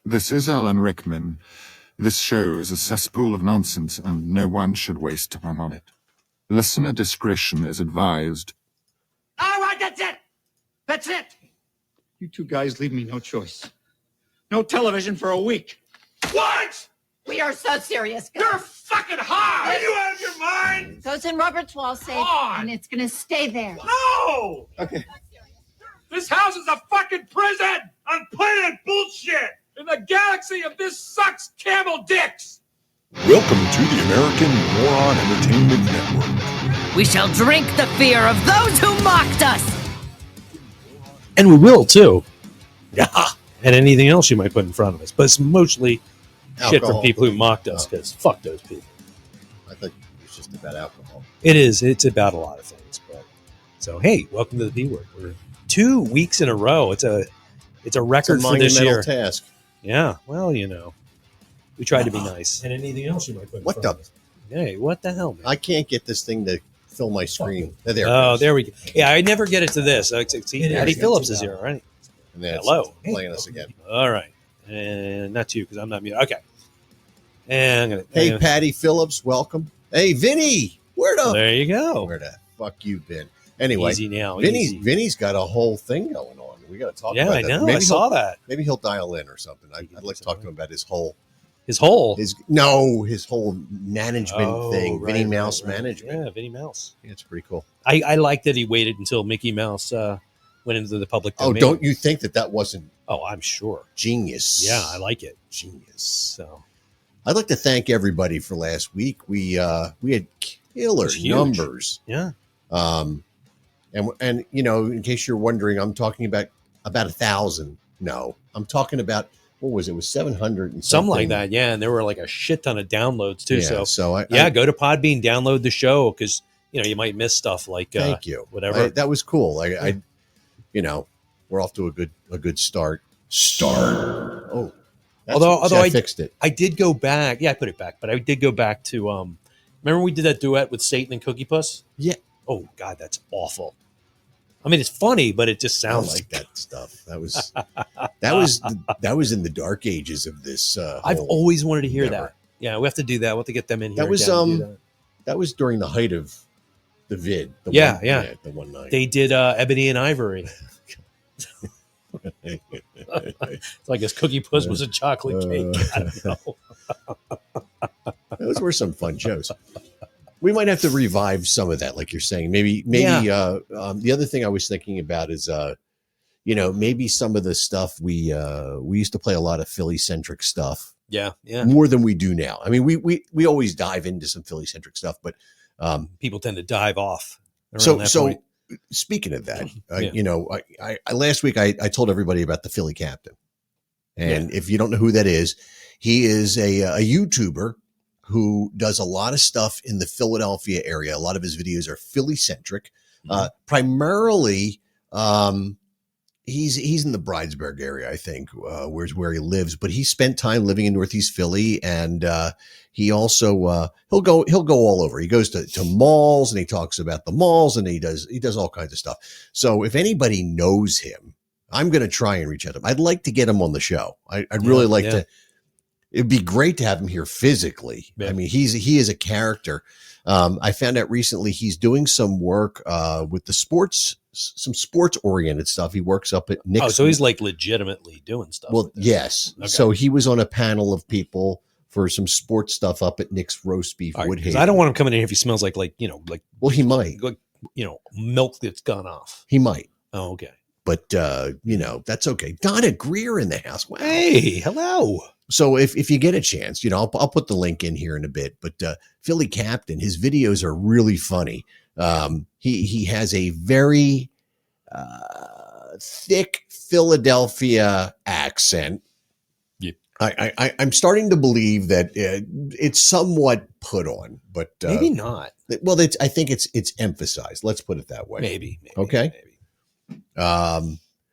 This is Alan Rickman. This show is a cesspool of nonsense and no one should waste time on it. Listener discretion is advised. All right, that's it. That's it. You two guys leave me no choice. No television for a week. What? We are so serious, guys. You're fucking high. Are you out of your mind? Goes in Robert's wall safe, on. and it's gonna stay there. No. Okay. This house is a fucking prison on planet bullshit. In the galaxy of this sucks camel dicks. Welcome to the American Moron Entertainment Network. We shall drink the fear of those who mocked us. And we will, too. Yeah. And anything else you might put in front of us. But it's mostly shit from people who mocked us, because fuck those people. I think it's just about alcohol. It is. It's about a lot of things. But so, hey, welcome to the P Word. We're 2 weeks in a row. It's a record for this year. Task. Yeah. Well, you know, we tried to be nice. And anything else you might put in What front the? of us. Hey, what the hell, man? I can't get this thing to fill my screen. There it Oh, goes. there we go. Yeah, I never get it to this. See, It Eddie is. Phillips is here, right? And then it's Hello. playing us again. All right. And not you, because I'm not muted. Okay. And I'm gonna, Hey, Patty Phillips, welcome. Hey, Vinny, where there you go. the fuck you been? Anyway, Easy now. Vinny's easy. Vinny's got a whole thing going on. We got to talk Yeah, about I that. know. Maybe I saw that. Maybe he'll dial in or something. I'd like to talk to him about his whole His whole his whole management thing, Vinny Mouse management. Yeah, Vinny Mouse. Yeah, it's pretty cool. I like that he waited until Mickey Mouse went into the public Oh, domain. don't you think that wasn't Oh, I'm sure. genius? Yeah, I like it. Genius. So I'd like to thank everybody for last week. We had killer It's huge. numbers. yeah, And you know, in case you're wondering, I'm talking about 1,000. No, I'm talking about what was it? It was 700 and something like that. Yeah, and there were like a shit ton of downloads too. Yeah, So I go to Podbean, download the show, because you might miss stuff like thank you. whatever. That was cool. I we're off to a good start. Oh, Although I fixed it. I did go back. Yeah, I put it back, but I did go back to remember we did that duet with Satan and Cookie Puss? Yeah. Oh God, that's awful. I mean, it's funny, but it just I sounds like that stuff. That was in the dark ages of this. I've whole always wanted to hear endeavor. that. Yeah, we have to do that. We'll have to get them in here. That was again and do that. That was during the height of the vid. The one night. They did Ebony and Ivory. It's like his Cookie Puss was a chocolate cake. I don't know. Those were some fun shows. We might have to revive some of that, like you're saying. Maybe. The other thing I was thinking about is, maybe some of the stuff we used to play a lot of Philly centric stuff. Yeah. More than we do now. I mean, we always dive into some Philly centric stuff, but People tend to dive off. so speaking of that, I last week I told everybody about the Philly Captain, and if you don't know who that is, he is a YouTuber who does a lot of stuff in the Philadelphia area. A lot of his videos are Philly centric. Primarily, he's in the Bridesburg area, I think, where he lives. But he spent time living in Northeast Philly, and he also he'll go all over. He goes to malls, and he talks about the malls, and he does all kinds of stuff. So if anybody knows him, I'm going to try and reach out to him. I'd like to get him on the show. I'd really like to. It'd be great to have him here physically. Yeah. I mean, he is a character. I found out recently he's doing some work with the some sports oriented stuff. He works up at Nick's. Oh, so he's like legitimately doing stuff. Well, like this. yes. Okay. So he was on a panel of people for some sports stuff up at Nick's Roast Beef All right, 'cause Woodhaven. I don't want him coming in here if he smells like Well, he might. Milk that's gone off. He might. Oh, okay. But that's okay. Donna Greer in the house. Wow. Hey, hello. So if you get a chance, I'll put the link in here in a bit. But Philly Captain, his videos are really funny. He has a very thick Philadelphia accent. Yep. I'm starting to believe that it's somewhat put on, but Maybe not. Well, I think it's emphasized. Let's put it that way. Maybe. Okay. Maybe.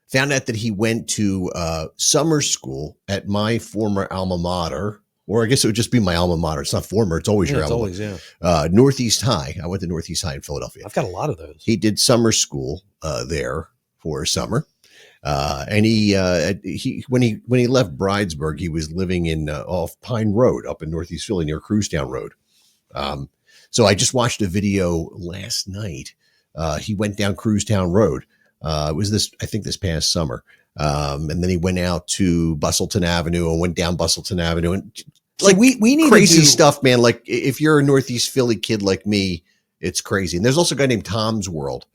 Found out that he went to summer school at my former alma mater, or I guess it would just be my alma mater. It's not former; it's always your It's alma always, yeah. mater. Northeast High. I went to Northeast High in Philadelphia. I've got a lot of those. He did summer school there for summer. And he when he left Bridesburg, he was living in off Pine Road up in Northeast Philly near Crewstown Road. So I just watched a video last night. He went down Crewstown Road. It was this past summer. And then he went out to Bustleton Avenue and went down Bustleton Avenue, and like we need crazy to do, stuff, man. Like if you're a Northeast Philly kid like me, it's crazy. And there's also a guy named Tom's World.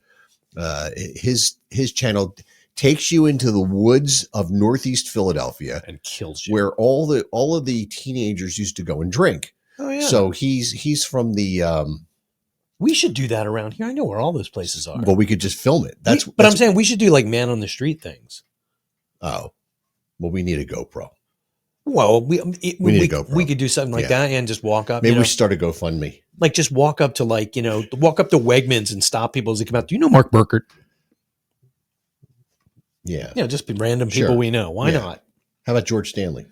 His channel takes you into the woods of Northeast Philadelphia and kills you. where all of the teenagers used to go and drink. Oh yeah. So he's from the we should do that around here. I know where all those places are. well, we could just film it. But I'm saying we should do like man on the street things. Oh, well, we need a GoPro. Well, we need a GoPro. we could do something like that and just walk up. Maybe we should start a GoFundMe. like just walk up to walk up to Wegmans and stop people as they come out. Do you know Mark Burkert? Yeah. Just be random people Sure. we know. Why Yeah. not? How about George Stanley?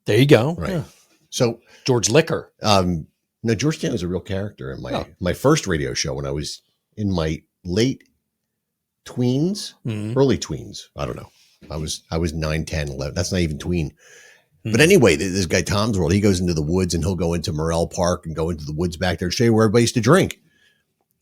There you go. Right. Yeah. So, George Liquor. no, George Stanley's a real character in my first radio show when I was in my late tweens, Mhm. early tweens. I don't know. I was 9, 10, 11. That's not even tween. Mhm. But anyway, this guy Tom's World, he goes into the woods and he'll go into Morrell Park and go into the woods back there and show you where everybody used to drink.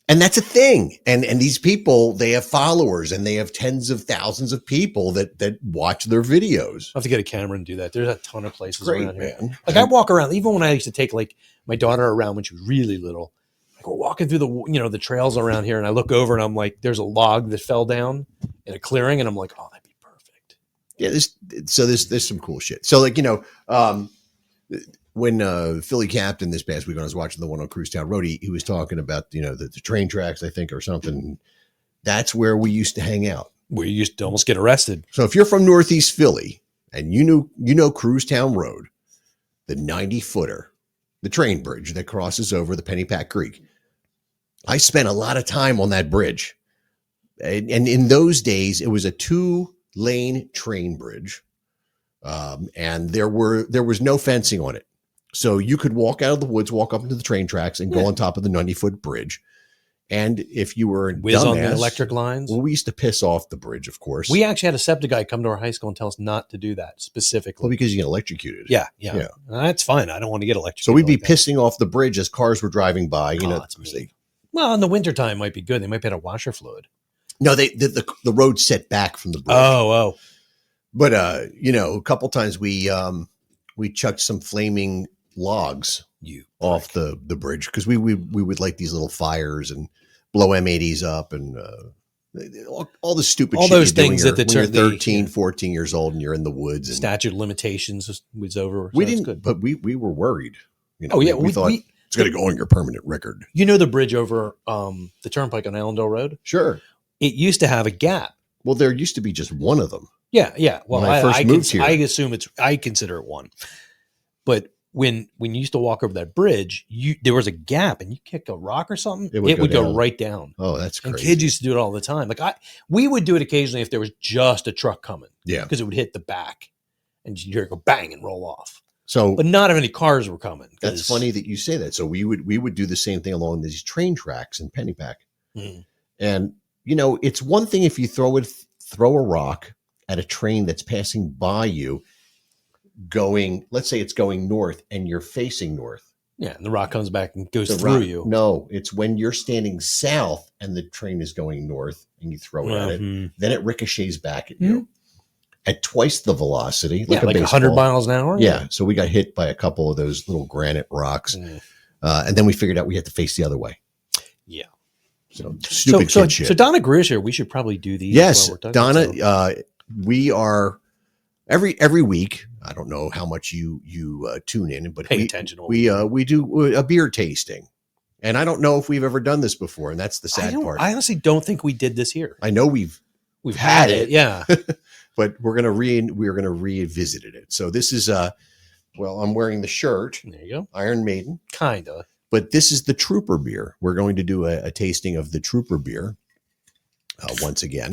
And that's a thing. And these people, they have followers and they have tens of thousands of people that watch their videos. I have to get a camera and do that. There's a ton of places Great, around here. man. Like I walk around, even when I used to take like my daughter around when she was really little. Like we're walking through the trails around here, and I look over and I'm like, there's a log that fell down in a clearing, and I'm like, oh, that'd be perfect. Yeah, there's some cool shit. So like, when Philly Captain this past week when I was watching the one on Crewstown Road, he was talking about, the train tracks, I think, or something. That's where we used to hang out. We used to almost get arrested. So if you're from Northeast Philly and you know Crewstown Road, the 90-footer, the train bridge that crosses over the Pennypack Creek, I spent a lot of time on that bridge. And in those days, it was a 2-lane train bridge. And there was no fencing on it. So you could walk out of the woods, walk up into the train tracks and go on top of the 90-foot bridge. And if you were a Whiz on the dumbass- electric lines. well, we used to piss off the bridge, of course. We actually had a SEPTA guy come to our high school and tell us not to do that specifically. well, because you get electrocuted. Yeah. Yeah. That's fine. I don't want to get electrocuted. So we'd be like that. pissing off the bridge as cars were driving by. That's mean. Well, in the wintertime might be good. They might be out of washer fluid. No, the road set back from the bridge. Oh. But a couple times we chucked some flaming logs off the bridge because we would light these little fires and blow M80s up and all the stupid All shit those you do when things you're- that when you're 13, yeah. 14 years old and you're in the woods. And Statute of limitations was over. we so that's didn't, good. but we were worried. Oh, yeah, we thought it's going to go on your permanent record. You know the bridge over the turnpike on Allendale Road? Sure. It used to have a gap. Well, there used to be just one of them. Yeah. Well, When I first moved here. I assume I consider it one. But when you used to walk over that bridge, there was a gap, and you kick a rock or something, it would go down. right down. Oh, that's And crazy. kids used to do it all the time. Like we would do it occasionally if there was just a truck coming. Yeah. Because it would hit the back, and you'd hear it go bang and roll off. So But not if any cars were coming. that's 'cause- funny that you say that. So we would do the same thing along these train tracks in Pennypack. Mm. And it's one thing if you throw a rock at a train that's passing by you going, let's say it's going north and you're facing north. Yeah, and the rock comes back and goes The through rock- you. No, it's when you're standing south and the train is going north and you throw it at it, Mhm. then it ricochets back at you at twice the velocity, Yeah, like 100 baseball. miles an hour. Yeah. So we got hit by a couple of those little granite rocks. Mm. And then we figured out we had to face the other way. Yeah. So stupid so, kid shit. So Donna Greer's here. We should probably do these. Yes, while we're talking, Donna. so- We are every week. I don't know how much you tune in, but Pay attention to what we do a beer tasting, and I don't know if we've ever done this before, and that's the sad part. I honestly don't think we did this here. I know we've Had it. Yeah. but we're gonna revisit it. So this is I'm wearing the shirt, There you go. Iron Maiden, Kinda. but this is the Trooper beer. We're going to do a tasting of the Trooper beer once again.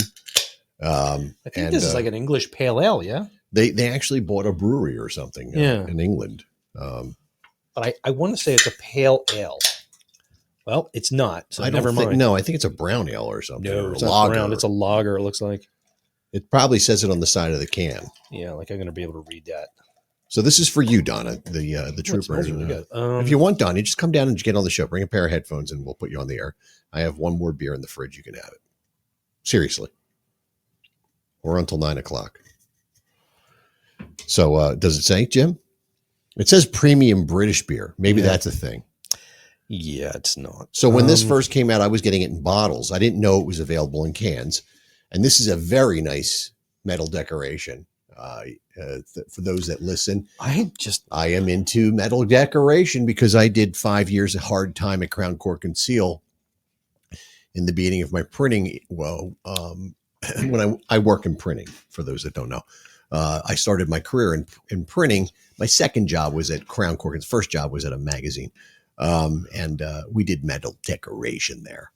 I think this is like an English pale ale. Yeah. They actually bought a brewery or something in England. But I want to say it's a pale ale. Well, it's not. So I don't never think, mind. no, I think it's a brown ale or something. No, or it's a not lager. brown. It's a lager. It looks like. It probably says it on the side of the can. Yeah, like I'm going to be able to read that. So this is for you, Donna, the It trooper. smells really good. If you want, Donnie, just come down and get on the show. Bring a pair of headphones and we'll put you on the air. I have one more beer in the fridge. You can have it. Seriously. Or until 9:00. So does it say, Jim? It says premium British beer. Maybe that's a thing. Yeah, it's not. So when this first came out, I was getting it in bottles. I didn't know it was available in cans. And this is a very nice metal decoration. For those that listen, I am into metal decoration because I did 5 years of hard time at Crown Cork and Seal in the beginning of my printing. Well, when I work in printing, for those that don't know, I started my career in printing. My second job was at Crown Cork. And first job was at a magazine. And we did metal decoration there.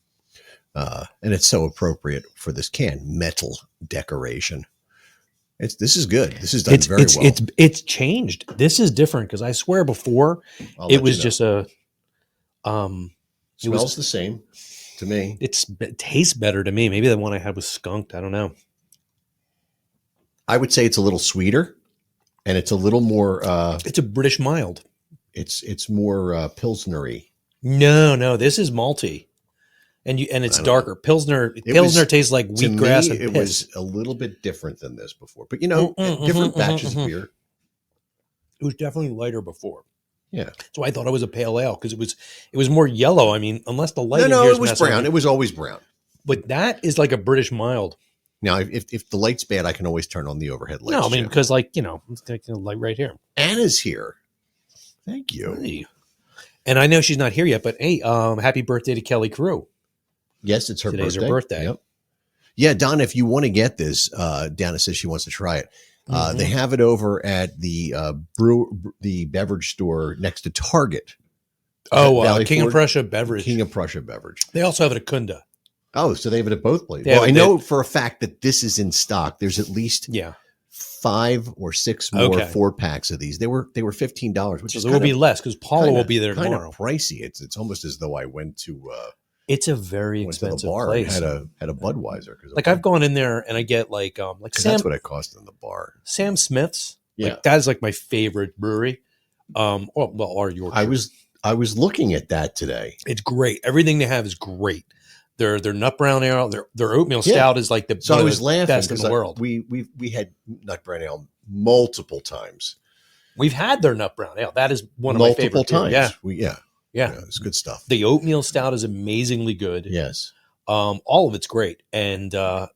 And it's so appropriate for this can, metal decoration. This is good. This is done very well. It's changed. This is different because I swear before it was just a smells the same to me. It tastes better to me. Maybe the one I had was skunked. I don't know. I would say it's a little sweeter, and it's a little more. It's a British mild. It's more pilsnery. No, this is malty, and it's darker. Pilsner tastes like wheatgrass and piss. It was a little bit different than this before, but different batches of beer. It was definitely lighter before. Yeah, so I thought it was a pale ale because it was more yellow. I mean, unless the light. No, it was brown. It was always brown. But that is like a British mild. Now, if the light's bad, I can always turn on the overhead lights. No, I mean because it's like the light right here. Anna's here. Thank you. Hey. And I know she's not here yet, but hey, happy birthday to Kelly Crew. Yes, it's her birthday. Today's her birthday. Yep. Yeah, Donna, if you want to get this, Donna says she wants to try it. They have it over at the beverage store next to Target. King of Prussia Beverage. King of Prussia Beverage. They also have it at Kunda. Oh, so they have it at both places. Well, I know for a fact that this is in stock. There's at least 5 or 6 more 4-packs of these. They were $15, which is will be less because Paula will be there tomorrow. Kind of pricey. It's almost as though I went to. It's a very expensive bar place. And had a Budweiser. Like I've gone in there and I get like Sam. That's what it cost in the bar. Sam Smith's. Yeah, like, that is like my favorite brewery. Or yours. I was looking at that today. It's great. Everything they have is great. Their nut brown ale, their oatmeal stout is like the I was laughing best in the world. We had nut brown ale multiple times. We've had their nut brown ale. That is one of my favorite multiple times. Yeah. Yeah, it's good stuff. The oatmeal stout is amazingly good. Yes. All of it's great. And I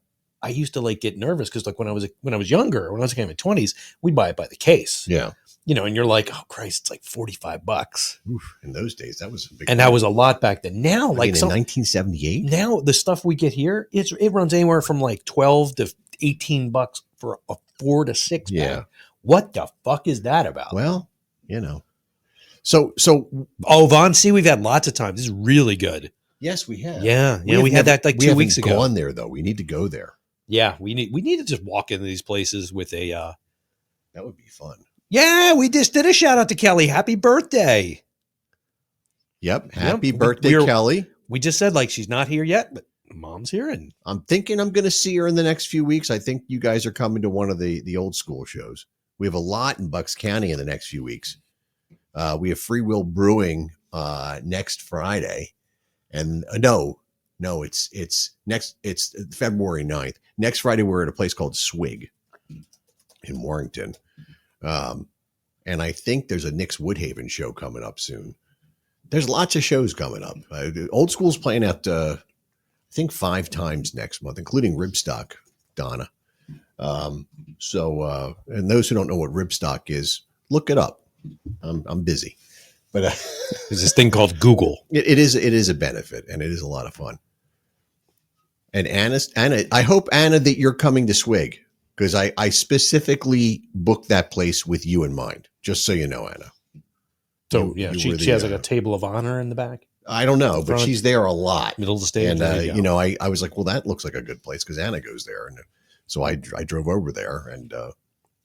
used to like get nervous because like when I was younger, when I was in my 20s, we'd buy it by the case. Yeah. And you're like, oh Christ, it's like $45. Oof, in those days, that was a big. And that was a lot back then. Now, in 1978. Now the stuff we get here, it runs anywhere from like $12 to $18 for a 4 to 6 pack. Yeah. What the fuck is that about? Well, So Von C, we've had lots of times. This is really good. Yes, we have. Yeah, we had that like 2 weeks ago. Gone there though. We need to go there. Yeah, we need to just walk into these places with a. That would be fun. Yeah, we just did a shout out to Kelly. Happy birthday! Yep, happy birthday, Kelly. We just said like she's not here yet, but Mom's here, and I'm thinking I'm going to see her in the next few weeks. I think you guys are coming to one of the old school shows. We have a lot in Bucks County in the next few weeks. We have Free Will Brewing next Friday, and it's February 9th. Next Friday, we're at a place called Swig in Warrington, and I think there's a Nick's Woodhaven show coming up soon. There's lots of shows coming up. Old School's playing at I think 5 times next month, including Ribstock, Donna. And those who don't know what Ribstock is, look it up. I'm busy, but there's this thing called Google. It is a benefit, and it is a lot of fun. And Anna, I hope Anna that you're coming to Swig because I specifically booked that place with you in mind. Just so you know, Anna. So she has like a table of honor in the back. I don't know, but she's there a lot, middle of the stage. And I was like, well, that looks like a good place because Anna goes there, and so I drove over there, and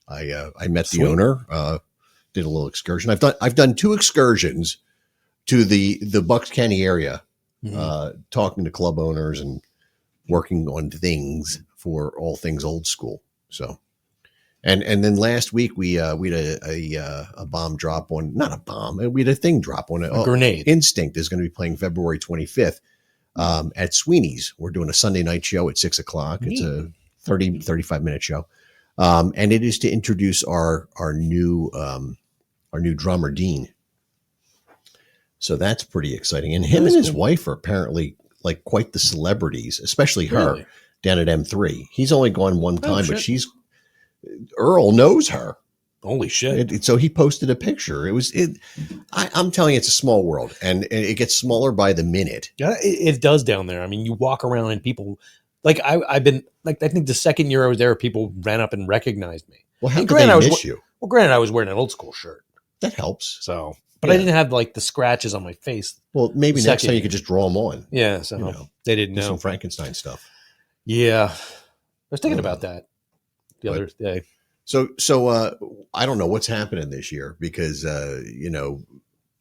I met the owner. Did a little excursion. I've done 2 excursions to the Bucks County area, talking to club owners and working on things for all things old school. So, and then last week we had a bomb drop on, not a bomb, we had a thing drop on A grenade. Instinct is going to be playing February 25th at Sweeney's. We're doing a Sunday night show at 6 o'clock. It's a 35-minute show. And it is to introduce our new drummer, Dean. So that's pretty exciting. And him and his wife are apparently like quite the celebrities, especially her Really? down at M3. He's only gone one time, but shit. Earl knows her. Holy shit. So he posted a picture. I'm telling you, it's a small world, and it gets smaller by the minute. Yeah, it does down there. I mean, you walk around and people, like I've been, like, I think the second year I was there, people ran up and recognized me. Well, how And could they granted, miss you? Well, granted, I was wearing an old school shirt, That helps. so, but I Yeah. didn't have like the scratches on my face. Well, maybe next Second time you year. could just draw them on. Yeah, so You know, they didn't Do know. some Frankenstein stuff. Yeah, I was thinking Yeah. about that the But- other day. So I don't know what's happening this year because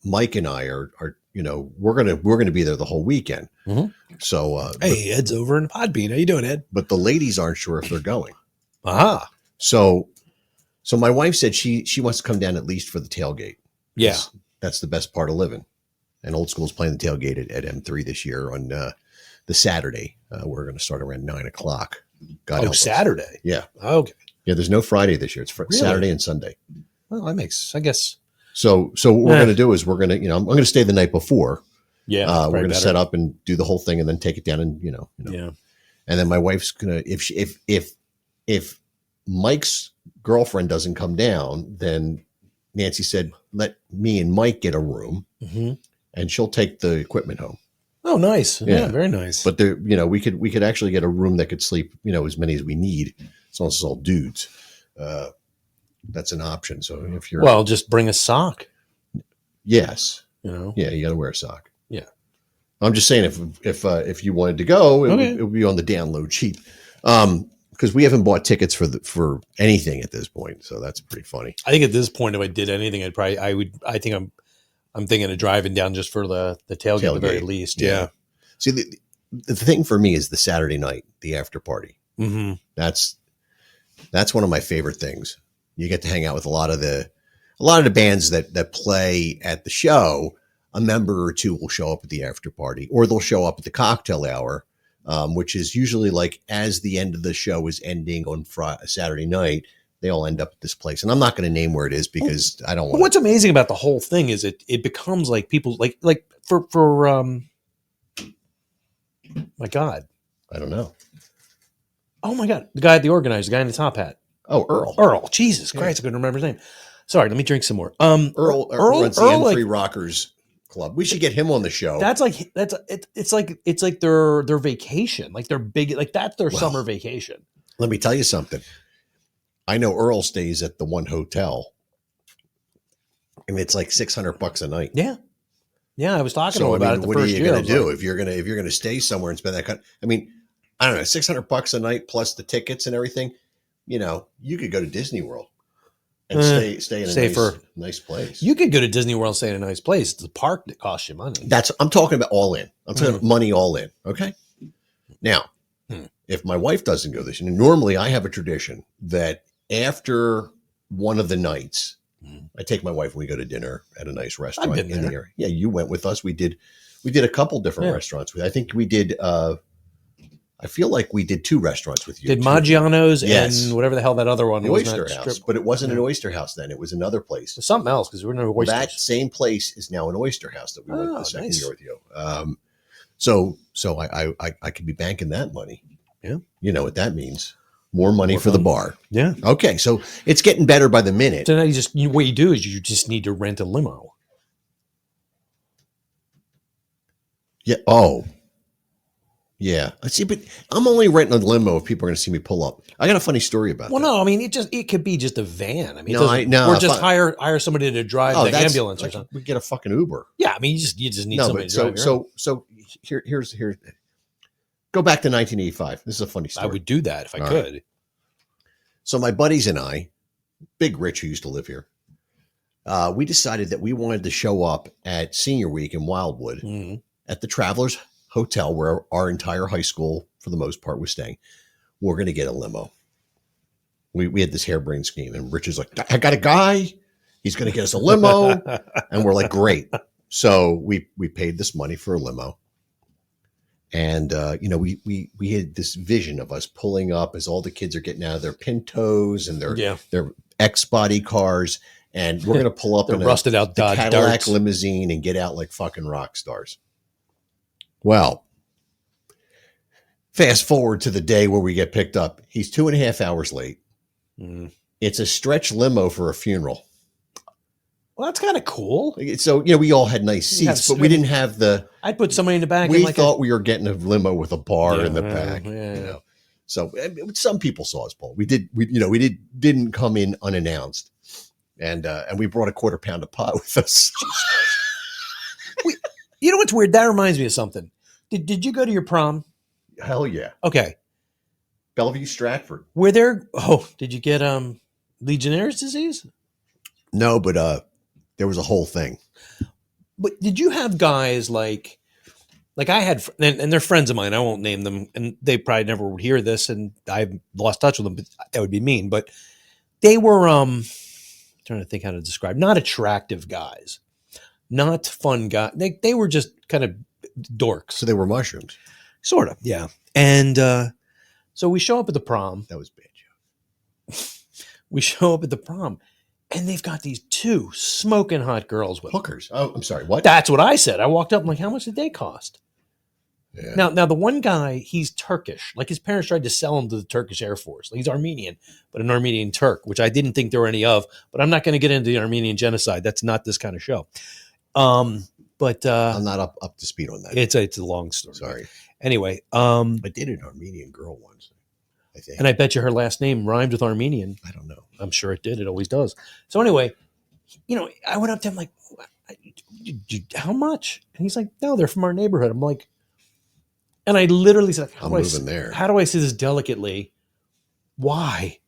Mike and I are we're gonna be there the whole weekend. Mhm. So Hey, Ed's over in Podbean. How you doing, Ed? but the ladies aren't sure if they're going. Aha. So my wife said she wants to come down at least for the tailgate. Yeah. That's the best part of living. And Old School's playing the tailgate at M3 this year on the Saturday. We're going to start around 9 o'clock. God Oh, help us. Saturday. Yeah. Okay. Yeah. There's no Friday this year. It's Really? Saturday and Sunday. Well, that makes, I guess. So what we're Eh. going to do is we're going to, I'm going to stay the night before. Yeah. We're probably going to better. set up and do the whole thing and then take it down and, Yeah. and then my wife's going to, if Mike's girlfriend doesn't come down, then Nancy said, let me and Mike get a room Mhm. and she'll take the equipment home. Oh, nice. Yeah. Yeah. Very nice. But there, we could actually get a room that could sleep, as many as we need. As long as it's all dudes. That's an option. So if you're, well, just bring a sock, yes. you know? Yeah. You got to wear a sock. Yeah. I'm just saying if you wanted to go, Okay. it would be on the download cheap. Because we haven't bought tickets for anything at this point. So that's pretty funny. I think at this point, if I did anything, I think I'm thinking of driving down just for the tailgate at the very Tailgate. least. Yeah. See, the thing for me is the Saturday night, the after party. Mm-hmm. That's one of my favorite things. You get to hang out with a lot of the bands that play at the show. A member or two will show up at the after party, or they'll show up at the cocktail hour, which is usually like as the end of the show is ending on Saturday night. They all end up at this place, and I'm not going to name where it is because I don't want. What's amazing about the whole thing is it becomes like people like for my God. I don't know. Oh my God. The guy at the organizer, the guy in the top hat. Oh, Earl. Earl. Jesus Christ. I couldn't remember his name. Sorry. Let me drink some more. Earl runs the Earl, M3 Rockers Club. We should get him on the show. It's like their vacation. Like their big, like that's their summer vacation. Let me tell you something. I know Earl stays at the one hotel, and it's like $600 a night. Yeah. Yeah. I was talking to So him I about mean, it the what are first you year. going to do if you're going to stay somewhere and spend that kind? I mean, I don't know, $600 a night plus the tickets and everything. You could go to Disney World and stay in a nice place. You could go to Disney World and stay in a nice place. It's the park that costs you money. I'm talking about all in. I'm talking about money all in. Okay. Now, if my wife doesn't go this year, normally I have a tradition that after one of the nights, I take my wife and we go to dinner at a nice restaurant been in the there. area. Yeah, you went with us. We did a couple different Yeah. restaurants. I think we did. I feel like we did 2 restaurants with you. Did too. Maggiano's Yes. and whatever the hell that other one The was. Oyster that House, strip- but it wasn't an Oyster House then. It was another place. It's something else because we're no oysters. That same place is now an Oyster House that we went Oh, the second nice. year with you. So I could be banking that money. Yeah. You know what that means. More money for the fun. bar. Yeah. Okay. So it's getting better by the minute. So now what you do is you just need to rent a limo. Yeah. Oh. Yeah. I see, but I'm only renting a limo if people are going to see me pull up. I got a funny story about Well, that. no, I mean it could be just a van. I mean, No, or if just I- hire somebody to drive the that's- ambulance or like, something. we get a fucking Uber. Yeah, I mean you just need No, somebody but to drive. you around. so here's go back to 1985. This is a funny I story. would do that if I All could. So my buddies and I, Big Rich, who used to live here, we decided that we wanted to show up at Senior Week in Wildwood Mhm. at the Travelers Hotel, where our entire high school, for the most part, was staying. we're going to get a limo. We had this harebrained scheme, and Rich is like, I got a guy. He's going to get us a limo. And we're like, great. So we paid this money for a limo. And, we had this vision of us pulling up as all the kids are getting out of their Pintos and their X-body cars. And we're going to pull up The in rusted out Dodge Cadillac Darts. limousine and get out like fucking rock stars. Well, fast forward to the day where we get picked up. He's 2.5 hours late. Mm. It's a stretch limo for a funeral. Well, that's kind of cool. So, we all had nice You have seats, but we didn't have I'd put somebody in the back. we in like thought we were getting a limo with a bar Yeah, in the yeah, back. yeah. So some people saw us pull. We didn't come in unannounced. And we brought a 1/4 pound of pot with us. You know what's weird? That reminds me of something. Did you go to your prom? Hell yeah. Okay. Bellevue Stratford. Did you get Legionnaire's disease? No, but there was a whole thing. But did you have guys like I had, and they're friends of mine, I won't name them, and they probably never would hear this, and I've lost touch with them, but that would be mean. But they were, trying to think how to describe, not attractive guys, not fun guys. They were just kind of dorks. So they were mushrooms. Sort of, yeah. And so we show up at the prom. That was bad joke. We show up at the prom, and they've got these 2 smoking hot girls with them. Hookers. Oh, I'm sorry. What? That's what I said. I walked up, I'm like, how much did they cost? Yeah. Now the one guy, he's Turkish. Like his parents tried to sell him to the Turkish Air Force. Like he's Armenian, but an Armenian Turk, which I didn't think there were any of. But I'm not going to get into the Armenian genocide. That's not this kind of show. But I'm not up to speed on that. it's a long story. Sorry. Anyway, I dated an Armenian girl once, I think. and I bet you her last name rhymed with Armenian. I don't know. I'm sure it did. It always does. So anyway, I went up to him like, how much? And he's like, no, they're from our neighborhood. I'm like, and I literally said, I'm moving there. How do I say this delicately? Why?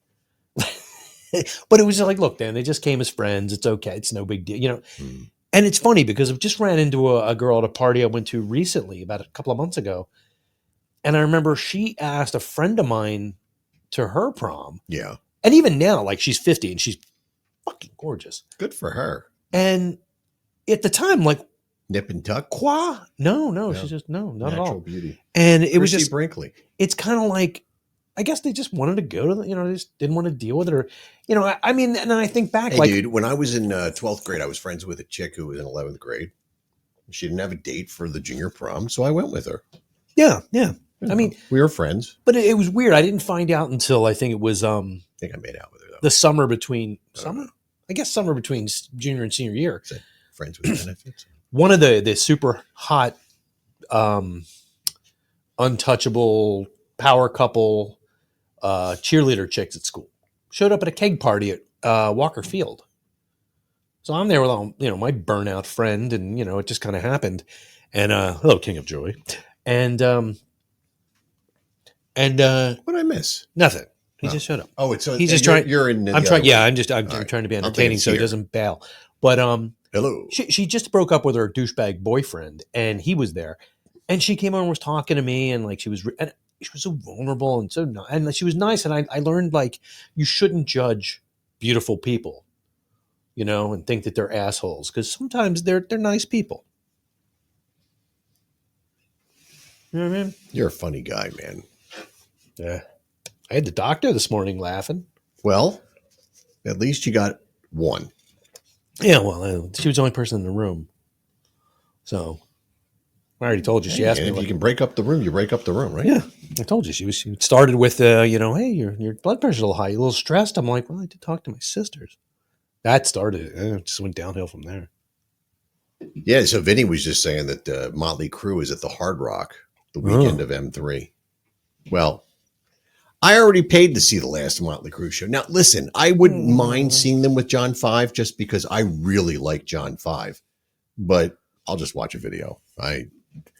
But it was just like, look, Dan, they just came as friends. It's okay. It's no big deal, Mm. And it's funny because I just ran into a girl at a party I went to recently, about a couple of months ago. And I remember she asked a friend of mine to her prom. Yeah. And even now, like she's 50 and she's fucking gorgeous. Good for her. And at the time, like, Nip and tuck. qua? No, Yeah. she's just, no, not Natural at all. beauty. And it was Christy just, Brinkley. it's kind of like, I guess they just wanted to go to the, they just didn't want to deal with it. Or, I mean, and then I think back, Hey, like, dude, when I was in 12th grade, I was friends with a chick who was in 11th grade. She didn't have a date for the junior prom, so I went with her. yeah. I mean, we were friends. but it was weird. I didn't find out until I think it was I think I made out with her, though. the summer between, don't summer between junior and senior year. Friends with benefits. One of the super hot, untouchable power couple cheerleader chicks at school showed up at a keg party at Walker Field. So I'm there with all, my burnout friend, and it just kind of happened. And hello, King of Joy, and What did I miss? nothing. He Oh. just showed up. Oh, it's He's just trying. You're in. I'm trying. Yeah, I'm right. trying to be I'm thinking entertaining so he here. doesn't bail. But Hello. she just broke up with her douchebag boyfriend, and he was there, and she came over and was talking to me, and like she was so vulnerable and so nice, and she was nice, and I learned like you shouldn't judge beautiful people, and think that they're assholes, because sometimes they're nice people. You know what I mean? You're a funny guy, man. Yeah. I had the doctor this morning laughing. Well, at least you got one. Yeah, well, she was the only person in the room. So I already told you. She asked And me. if Like, you can break up the room, you break up the room, right? yeah, I told you. She started with, hey, your blood pressure's a little high. You a little stressed? I'm like, well, I did talk to my sisters. That started it. It just went downhill from there. Yeah. So Vinny was just saying that Motley Crue is at the Hard Rock the weekend of M3. Well, I already paid to see the last Motley Crue show. Now, listen, I wouldn't mind seeing them with John 5 just because I really like John 5, but I'll just watch a video.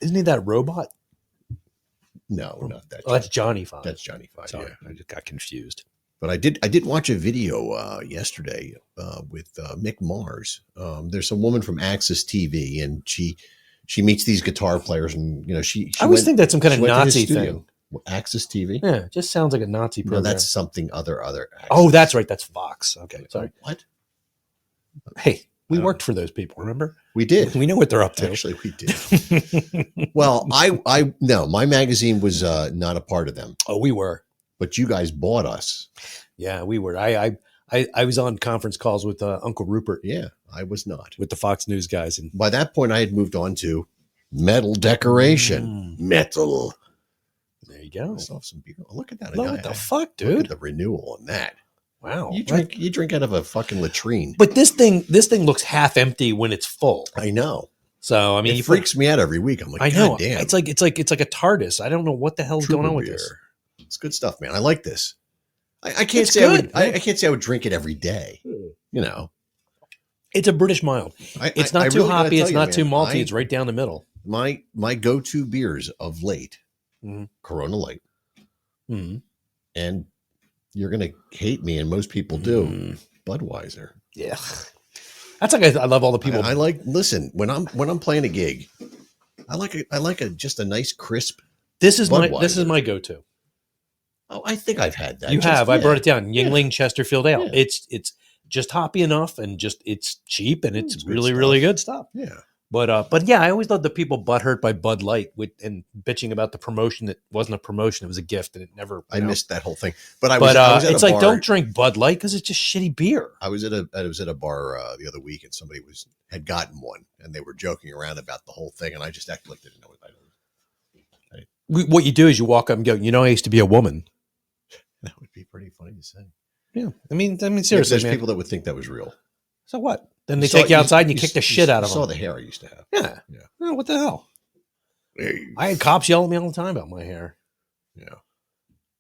Isn't he that robot? No, not that. Oh, that's Johnny Five. That's Johnny 5. Sorry, Yeah. I just got confused. But I did watch a video yesterday with Mick Mars. There's a woman from Access TV, and she meets these guitar players, and she I always went- think that's some kind she of went to his Nazi studio. thing. Access TV. Yeah, it just sounds like a Nazi No, program. that's something other. Access. Oh, that's right. That's Fox. Okay, sorry. What? Hey, we I don't worked for those people. Remember? We did. We know what they're up to. Actually, we did. Well, I no, my magazine was not a part of them, Oh, we were. but you guys bought us. Yeah, we were. I was on conference calls with Uncle Rupert Yeah, I was not. with the Fox News guys, and By that point, I had moved on to metal decoration. Metal. there you go. I saw some beer. Look at that. No, what the fuck, Look at dude? the renewal on that. Wow. You drink out of a fucking latrine. But this thing looks half empty when it's full. I know. So I mean, It freaks me out every week. I'm like, I know. God damn. It's like a TARDIS. I don't know what the hell's going on with Trooper this. beer. It's good stuff, man. I like this. I can't It's say good. I can't say I would drink it every day. You know, It's a British mild. It's not I too really gotta hoppy. tell It's you, not man, too malty. It's right down the middle. My go-to beers of late, Mhm. Corona Light, Mhm. and you're gonna hate me, and most people do. Mm. Budweiser. Yeah. That's like I love all the people. I like. Listen, when I'm playing a gig, I like a just a nice crisp. this is Budweiser. my go-to. Oh, I think I've had that. You Just- have. I yeah. brought it down. Yingling Chesterfield Ale. Yeah. It's just hoppy enough and just it's cheap and it's It's good really stuff. really good stuff. Yeah. But yeah, I always thought the people butthurt by Bud Light and bitching about the promotion that wasn't a promotion; it was a gift, and it never. I you know. missed that whole thing. But I But was at it's a like bar. don't drink Bud Light because it's just shitty beer. I was at a bar the other week, and somebody had gotten one, and they were joking around about the whole thing, and I just acted like they didn't know what I was. What you do is you walk up and go, I used to be a woman. That would be pretty funny to say. Yeah, I mean seriously, There's man. people that would think that was real. So what? Then they saw- take you outside and you kick the shit out you of saw them. the hair I used to have. Yeah. Yeah. Oh, what the hell? Hey. I had cops yell at me all the time about my hair. Yeah.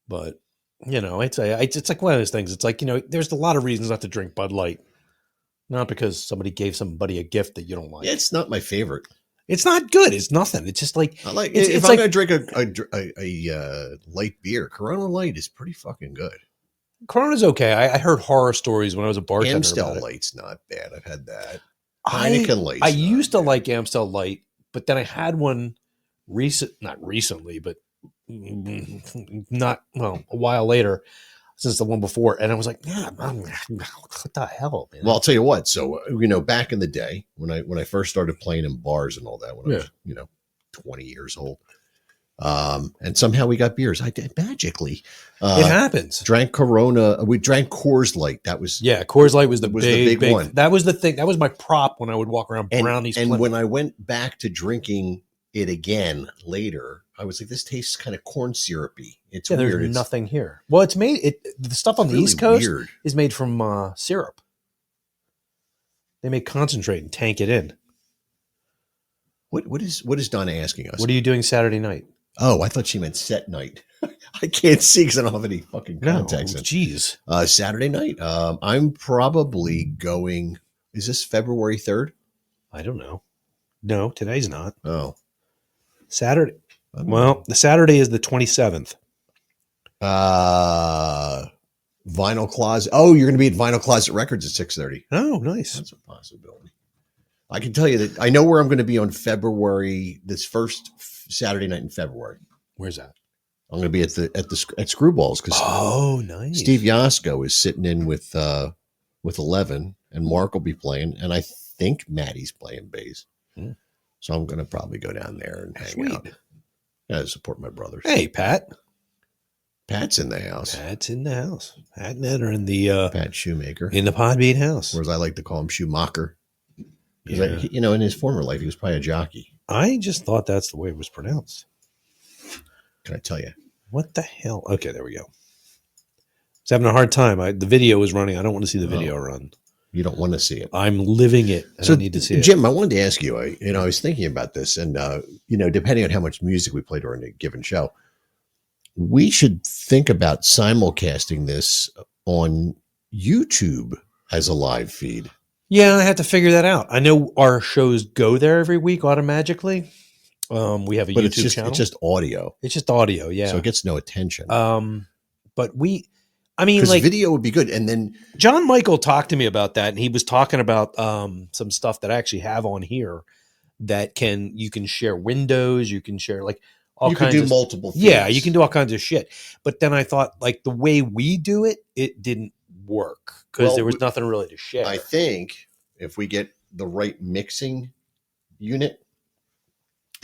But it's like one of those things. It's like there's a lot of reasons not to drink Bud Light, not because somebody gave somebody a gift that you don't like. It's not my favorite. It's not good. It's nothing. It's just like I like It's- if it's I'm like- gonna drink a light beer, Corona Light is pretty fucking good. Corona's okay. I heard horror stories when I was a bartender. Amstel about it. Light's not bad. I've had that. I Heineken Light's I not used to bad. like Amstel Light, but then I had one not recently, but not a while later since the one before, and I was like, yeah, what the hell, man? Well, I'll tell you what. So back in the day when I first started playing in bars and all that, when I was 20 years old, and somehow we got beers. I did magically. It happens. Drank Corona. We drank Coors Light. That was Yeah, Coors Light was the Was the big, big one. That was the thing. That was my prop when I would walk around and, brownies. and Plymouth. when I went back to drinking it again later, I was like, this tastes kind of corn syrupy. It's yeah, weird. there's It's nothing here. Well, it's made the stuff on the really East Coast weird. is made from syrup. They make concentrate and tank it in. What is Donna asking us? What are you doing Saturday night? Oh, I thought she meant set night. I can't see because I don't have any fucking No, contacts in. jeez. Saturday night. I'm probably going. Is this February 3rd? I don't know. No, today's not. Oh, Saturday. I'm- Well, the Saturday is the 27th. Vinyl Closet. Oh, you're going to be at Vinyl Closet Records at 6:30. Oh, nice. That's a possibility. I can tell you that I know where I'm going to be on this first Saturday night in February. Where's that? I'm going to be at Screwballs because Oh, nice. Steve Yasko is sitting in with 11, and Mark will be playing, and I think Maddie's playing bass. Hmm. So I'm going to probably go down there and hang Sweet. out. Yeah, support my brothers. Hey, Pat. Pat's in the house. Pat's in the house. Pat and Ed are in the Pat Shoemaker, in the Podbean house. or as I like to call him, Schumacher. Yeah. Because in his former life, he was probably a jockey. I just thought that's the way it was pronounced. Can I tell you? What the hell? Okay, there we go. I was having a hard time. The video was running. I don't want to see the Oh. video run. You don't want to see it. I'm living it. And I need to see it. Jim, I wanted to ask you. I was thinking about this, and depending on how much music we play during a given show, we should think about simulcasting this on YouTube as a live feed. Yeah, I have to figure that out. I know our shows go there every week automatically. We have a But YouTube channel. it's just audio, It's just audio, yeah. so it gets no attention. But I mean, Because like video would be good, and then John Michael talked to me about that, and he was talking about some stuff that I actually have on here that you can share windows, you can share like all You can kinds do of multiple things. Yeah, you can do all kinds of shit. But then I thought, like, the way we do it, it didn't work because Well, there was nothing really to share. I think if we get the right mixing unit,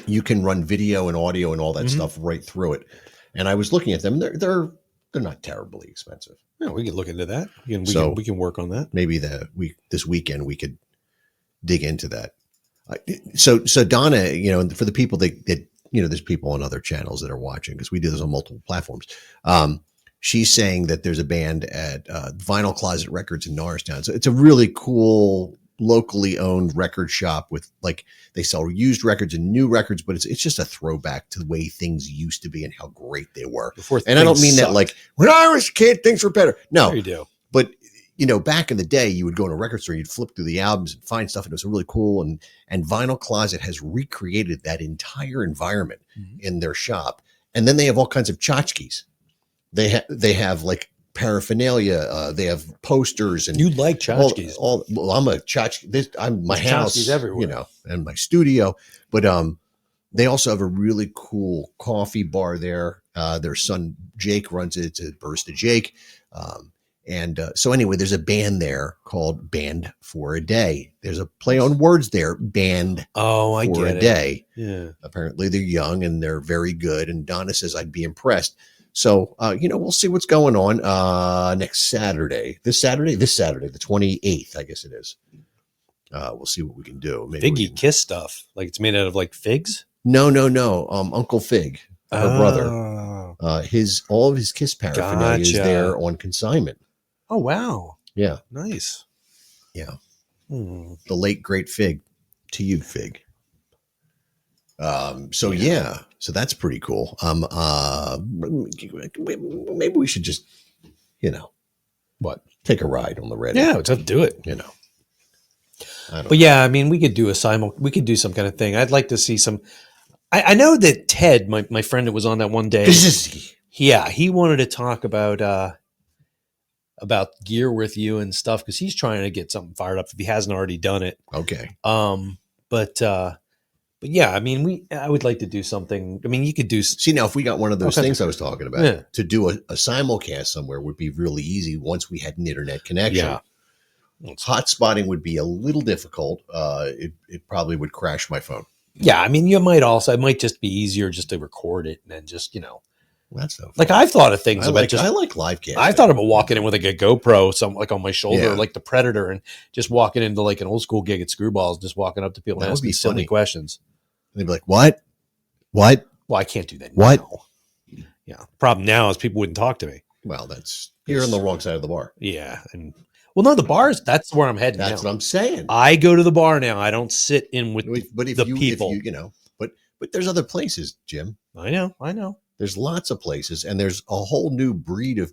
you can run video and audio and all that Mhm. stuff right through it. And I was looking at them; they're not terribly expensive. Yeah, we could look into that. So- We can work on that. Maybe this weekend we could dig into that. So Donna, for the people that there's people on other channels that are watching because we do this on multiple platforms. She's saying that there's a band at Vinyl Closet Records in Norristown. So it's a really cool, locally owned record shop with they sell used records and new records, but it's just a throwback to the way things used to be and how great they were. Before And I don't things mean that sucked. like when I was a kid, things were better. No, There you do. but back in the day, you would go to a record store, you'd flip through the albums and find stuff, and it was really cool. And Vinyl Closet has recreated that entire environment in their shop, and then they have all kinds of tchotchkes. They have like paraphernalia. They have posters and You like tchotchkes. well, I'm a tchotchke. I'm my There's house tchotchkes everywhere. and my studio. But they also have a really cool coffee bar there. Their son Jake runs it. It's a Barista Jake. So anyway, there's a band there called Band for a Day. There's a play on words there, Band Oh, I for get a it. Day. Yeah. Apparently they're young and they're very good. And Donna says I'd be impressed. So, we'll see what's going on next Saturday. This Saturday, the 28th, I guess it is. We'll see what we can do. Maybe we Figgy Kiss stuff. Like it's made out of like figs. No. Uncle Fig, her brother, Oh. all of his Kiss paraphernalia is Gotcha. there on consignment. Oh, wow. Yeah. Nice. Yeah. Hmm. The late great Fig, to you, Fig. So that's pretty cool. Maybe we should just, What? take a ride on the Reddit. Yeah, let's have to do it. I don't But yeah, I mean, we could do we could do some kind of thing. I'd like to see some. I know that Ted, my friend that was on that one day, he wanted to talk about gear with you and stuff because he's trying to get something fired up if he hasn't already done it. Okay. But yeah, I mean, I would like to do something. I mean, you could do. See, now if we got one of those Okay. things I was talking about, Yeah. to do a simulcast somewhere would be really easy once we had an internet connection. Yeah. Hotspotting would be a little difficult. It probably would crash my phone. Yeah, I mean, it might just be easier just to record it and then just That's no fun. like I've thought of things I about like just. live cast. I thought about walking in with like a GoPro, like on my shoulder, Yeah. like the Predator, and just walking into like an old school gig at Screwballs, just walking up to people That and would asking be silly funny. questions. They'd be like, "What? What? Well, I can't do that. What? Now. Yeah. Problem now is people wouldn't talk to me. Well, you're on the wrong side of the bar. Yeah. And no, the bars, that's where I'm heading That's now. what I'm saying. I go to the bar now. I don't sit in with But if the you, people. but there's other places, Jim. I know. There's lots of places, and there's a whole new breed of,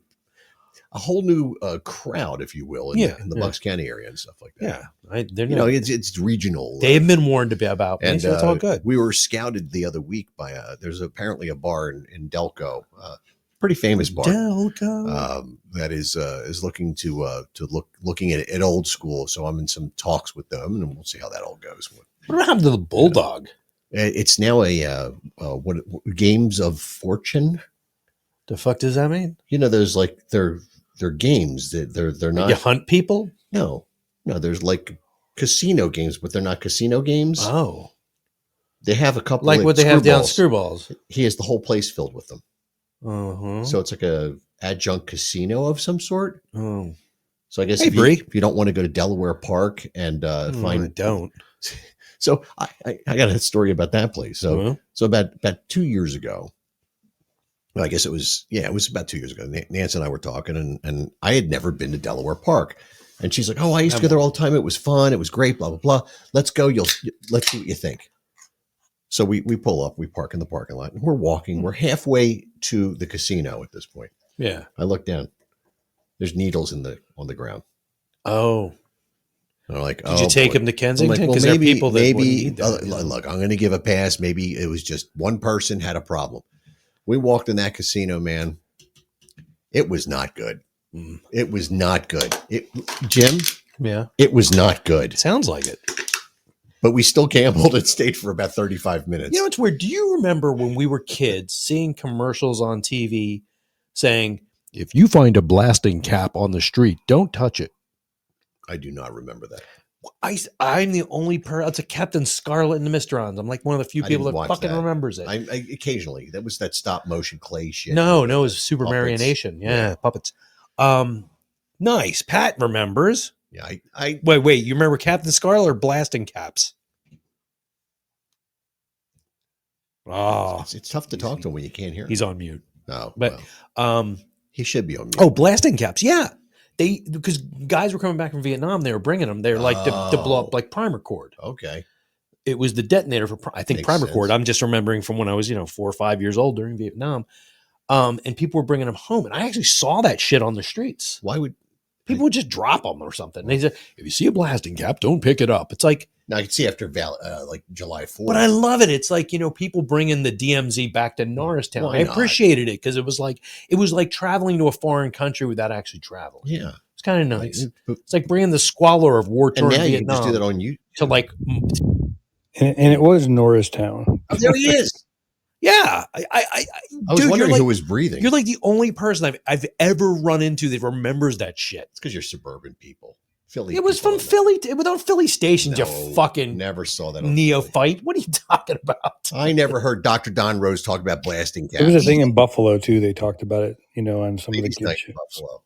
a whole new crowd, if you will, in the Yeah. Bucks County area and stuff like that. Yeah. They're It's regional. they've been warned about me, and so it's all good. we were scouted the other week by there's apparently a bar in Delco, pretty famous bar. Delco. That is looking to looking at old school. So I'm in some talks with them, and we'll see how that all goes. What happened to the Bulldog? It's now what Games of Fortune. The fuck does that mean? There's like they're games that they're not. You hunt people? No, there's like casino games, but they're not casino games. Oh. They have a couple Like of what they have down Screwballs. Screwballs. He has the whole place filled with them. Uh-huh. So it's like a adjunct casino of some sort. Oh. So I guess Hey, if, you, Bree. if you don't want to go to Delaware Park and I find, don't. so I got a story about that place. So Well, so about 2 years ago, well, I guess it was about 2 years ago. Nancy and I were talking, and I had never been to Delaware Park, and she's like, "Oh, I used to go there all the time. It was fun. It was great. Blah blah blah. Let's go. Let's see what you think." So we pull up, we park in the parking lot, and we're walking. We're halfway to the casino at this point. yeah. I look down. There's needles on the ground. Oh. And I'm like, Did you take boy. him to I'm Kensington? like, Because there are people that wouldn't need that. look, I'm going to give a pass. Maybe it was just one person had a problem. We walked in that casino, man. It was not good. Mm. It was not good. Jim, Yeah. it was not good. Sounds like it. But we still gambled and stayed for about 35 minutes. You know what's weird? Do you remember when we were kids seeing commercials on TV saying, if you find a blasting cap on the street, don't touch it? I do not remember that. I'm the only person. It's a Captain Scarlet and the Mysterons. I'm like one of the few I people didn't that watch fucking that. remembers it. I occasionally, that was that stop motion clay shit. No, it was Super Puppets. Marionation. Yeah, Yeah. puppets. Nice. Pat remembers. Yeah, I Wait. You remember Captain Scarlet or blasting caps? Oh, it's tough to talk to him when you can't hear him. he's on mute. No, But well, he should be on mute. oh, blasting caps. Yeah. Because guys were coming back from Vietnam, they were bringing them. They were like to blow up like primer cord. Okay. It was the detonator for, I think, Makes primer sense. cord. I'm just remembering from when I was, 4 or 5 years old during Vietnam. And people were bringing them home. And I actually saw that shit on the streets. Why would People would just drop them or something. And they said, if you see a blasting cap, don't pick it up. It's like, now I can see after like July 4th. but I love it. It's like, people bringing the DMZ back to Norristown. Why I not? appreciated it because it was like traveling to a foreign country without actually traveling. Yeah. It's kind of nice. But- It's like bringing the squalor of and war-torn now you can just Vietnam do that on you. to like, And it was Norristown. Oh, there he is. yeah. I was Dude, wondering you're who like, was breathing. you're like the only person I've ever run into that remembers that shit. It's because you're suburban people. Philly. It was people from don't Philly, without Philly stations, know. you fucking never saw that on Philly. neophyte. What are you talking about? I never heard Dr. Don Rose talk about blasting caps. There was a thing in Buffalo too. They talked about it, on some of the Ladies' kid night shows. in Buffalo.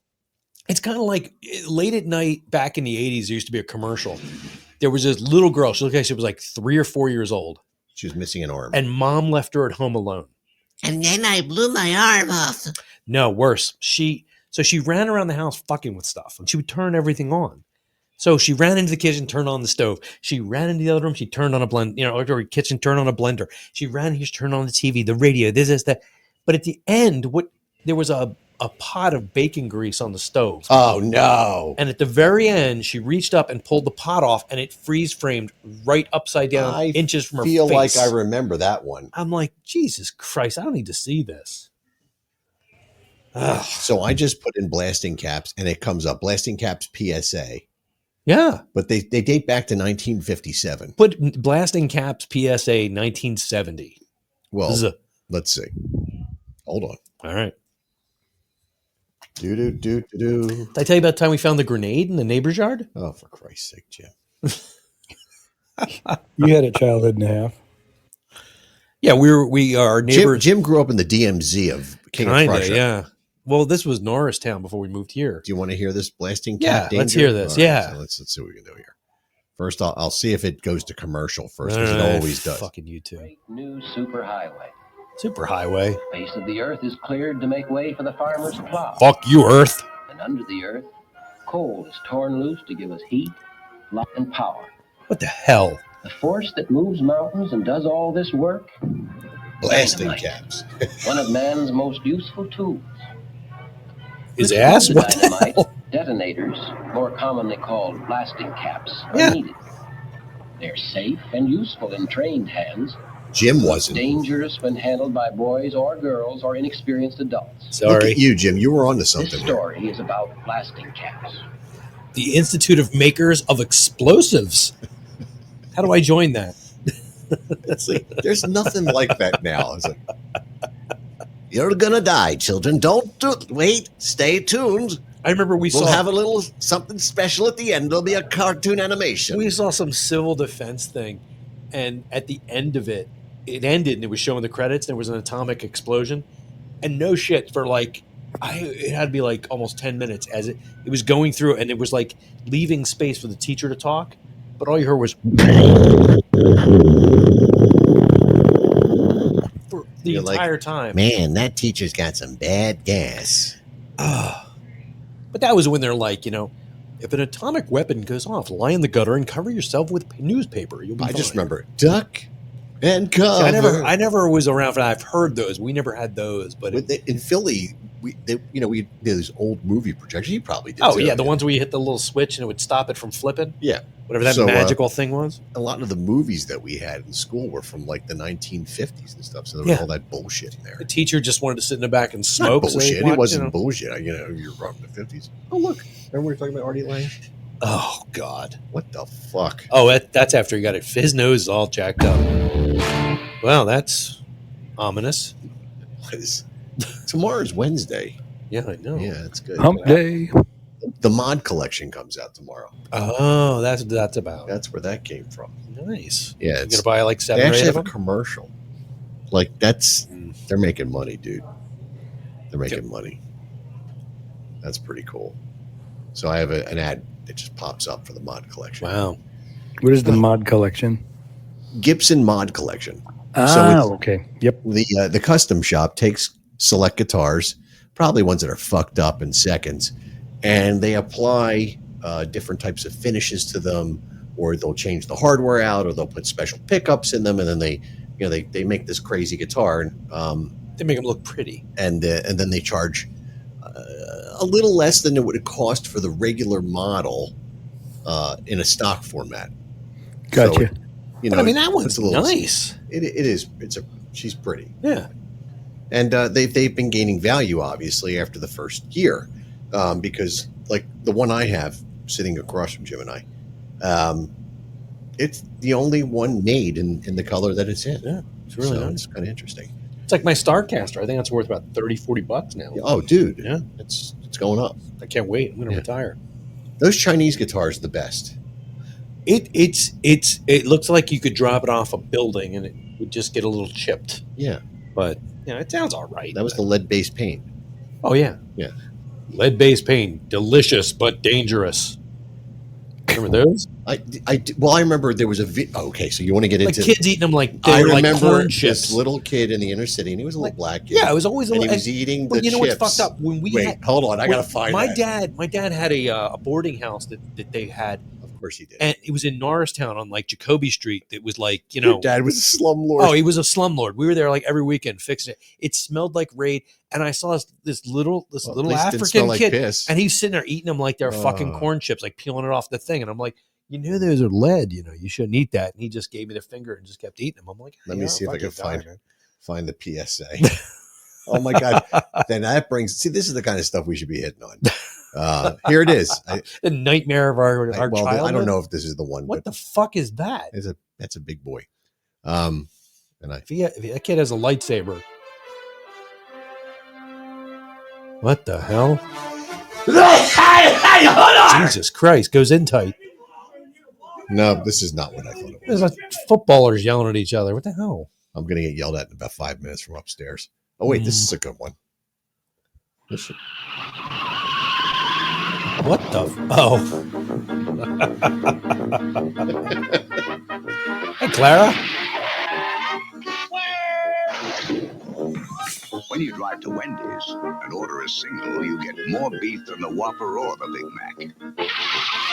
It's kind of like late at night back in the 80s, there used to be a commercial. There was this little girl. She looked like she was like 3 or 4 years old. She was missing an arm. And mom left her at home alone. And then I blew my arm off. No, worse. She ran around the house fucking with stuff and she would turn everything on. So she ran into the kitchen, turned on the stove. She ran into the other room. She turned on a blend, or kitchen, turned on a blender. She ran here, she turned on the TV, the radio, this, that. But at the end, there was a pot of bacon grease on the stove. Oh, no. And at the very end, she reached up and pulled the pot off, and it freeze framed right upside down, I inches from her feel face. like I remember that one. I'm like, Jesus Christ, I don't need to see this. Ugh. So I just put in blasting caps and it comes up blasting caps PSA, Yeah. but they date back to 1957. Put blasting caps PSA 1970. Well, Z. let's see. Hold on. All right. Do. Did I tell you about the time we found the grenade in the neighbor's yard? Oh, for Christ's sake, Jim. You had a childhood and a half. Yeah, we are neighbors. Jim grew up in the DMZ of King of Kinda, Prussia. yeah. Well, this was Norristown before we moved here. Do you want to hear this blasting Yeah, cap? let's danger? hear this. All right, Yeah. so let's see what we can do here. First, I'll see if it goes to commercial first, All because right, it always does. Fucking you two. Great new superhighway. Superhighway. Face of the earth is cleared to make way for the farmer's plow. Fuck you, Earth. And under the earth, coal is torn loose to give us heat, light, and power. What the hell? The force that moves mountains and does all this work, Blasting Dynamite. caps. one of man's most useful tools. His With ass? the What the dynamite, hell? detonators, more commonly called blasting caps, are Yeah. needed. They're safe and useful in trained hands, Jim wasn't. dangerous when handled by boys or girls or inexperienced adults. Look Sorry. at you, Jim. You were onto This something. here. story is about blasting caps. The Institute of Makers of Explosives. How do I join that? It's like, there's nothing like that now. It's like, you're gonna die, children. Wait. Stay tuned. I remember we We'll saw have a little something special at the end. There'll be a cartoon animation. we saw some civil defense thing, and at the end of it, it ended and it was showing the credits. There was an atomic explosion, and no shit for like it had to be like almost 10 minutes as it was going through, and it was like leaving space for the teacher to talk, but all you heard was for the You're like, entire time. Man, that teacher's got some bad gas. But that was when they're like, if an atomic weapon goes off, lie in the gutter and cover yourself with newspaper. You'll be I just fine. remember duck and See, cover. I never was around for that. I've heard those. We never had those, but In Philly, we did these old movie projections. You probably did. oh too. yeah, the ones where you hit the little switch and it would stop it from flipping. Yeah. Whatever that So, magical thing was. A lot of the movies that we had in school were from like the 1950s and stuff. So there was Yeah. all that bullshit in there. The teacher just wanted to sit in the back and It's smoke. not so they bullshit. watched, It wasn't bullshit. You're wrong in the 50s. Oh look, remember we were talking about Artie Lang? Oh God. What the fuck? Oh, that's after he got it. His nose is all jacked up. Well, that's ominous. What is tomorrow's Wednesday? Yeah, I know. Yeah, that's good. Hump day. The mod collection comes out tomorrow. Oh, that's what that's about. That's where that came from. Nice. Yeah, You're it's, gonna buy like they 7 or 8 actually of have a them? commercial. Like they're making money, dude. They're making money. That's pretty cool. So I have an ad that just pops up for the mod collection. Wow. What is the mod collection? Gibson Mod Collection. Ah, okay. Yep. The custom shop takes select guitars, probably ones that are fucked up in seconds, and they apply different types of finishes to them, or they'll change the hardware out, or they'll put special pickups in them, and then they make this crazy guitar, and They make them look pretty. and then they charge a little less than it would cost for the regular model in a stock format. Gotcha. So, But I mean, that it's one's a little- nice. It is. She's pretty. Yeah. And they've been gaining value, obviously, after the first year, because like the one I have sitting across from Jim and I, it's the only one made in the color that it's in. Yeah. It's really So nice. It's kind of interesting. It's like my Starcaster. I think that's worth about $30-$40 now. Oh, dude, Yeah. it's going up. I can't wait. I'm gonna Yeah. retire. Those Chinese guitars are the best. It looks like you could drop it off a building and it would just get a little chipped. Yeah, But it sounds all right. that was the lead-based paint. Oh yeah. Yeah. Lead-based paint, delicious but dangerous. Remember those? I remember there was a okay, so you want to get Like into kids eating them like they I were like remember corn this chips. little kid in the inner city, and he was a little black kid. Yeah, it was always a and he little. was eating But the you know chips. what's fucked up? When we Wait, had, hold on, I gotta when find my that. My dad had a boarding house that they had, Of course he did. and it was in Norristown on like Jacoby Street. It was like Your dad was a slumlord. Oh, he was a slumlord. We were there like every weekend fixing it. It smelled like raid, and I saw this little Well, at least it didn't African smell like kid, piss. and he's sitting there eating them like they're fucking Oh. corn chips, like peeling it off the thing. And I'm like, you knew those are lead. You shouldn't eat that. And he just gave me the finger and just kept eating them. I'm like, Let me see if I can fucking find the PSA. Oh my god! Then that brings. See, this is the kind of stuff we should be hitting on. Here it is. the nightmare of our Well, childhood. I don't know if this is the one, What but the fuck is that? that's a big boy. And I If that kid has a lightsaber. What the hell? Jesus Christ, goes in tight. no, this is not what I thought it was. There's like footballers yelling at each other. What the hell? I'm gonna get yelled at in about 5 minutes from upstairs. Oh wait, this is a good one. Listen. What the? Oh. Hey, Clara. When you drive to Wendy's and order a single, you get more beef than the Whopper or the Big Mac.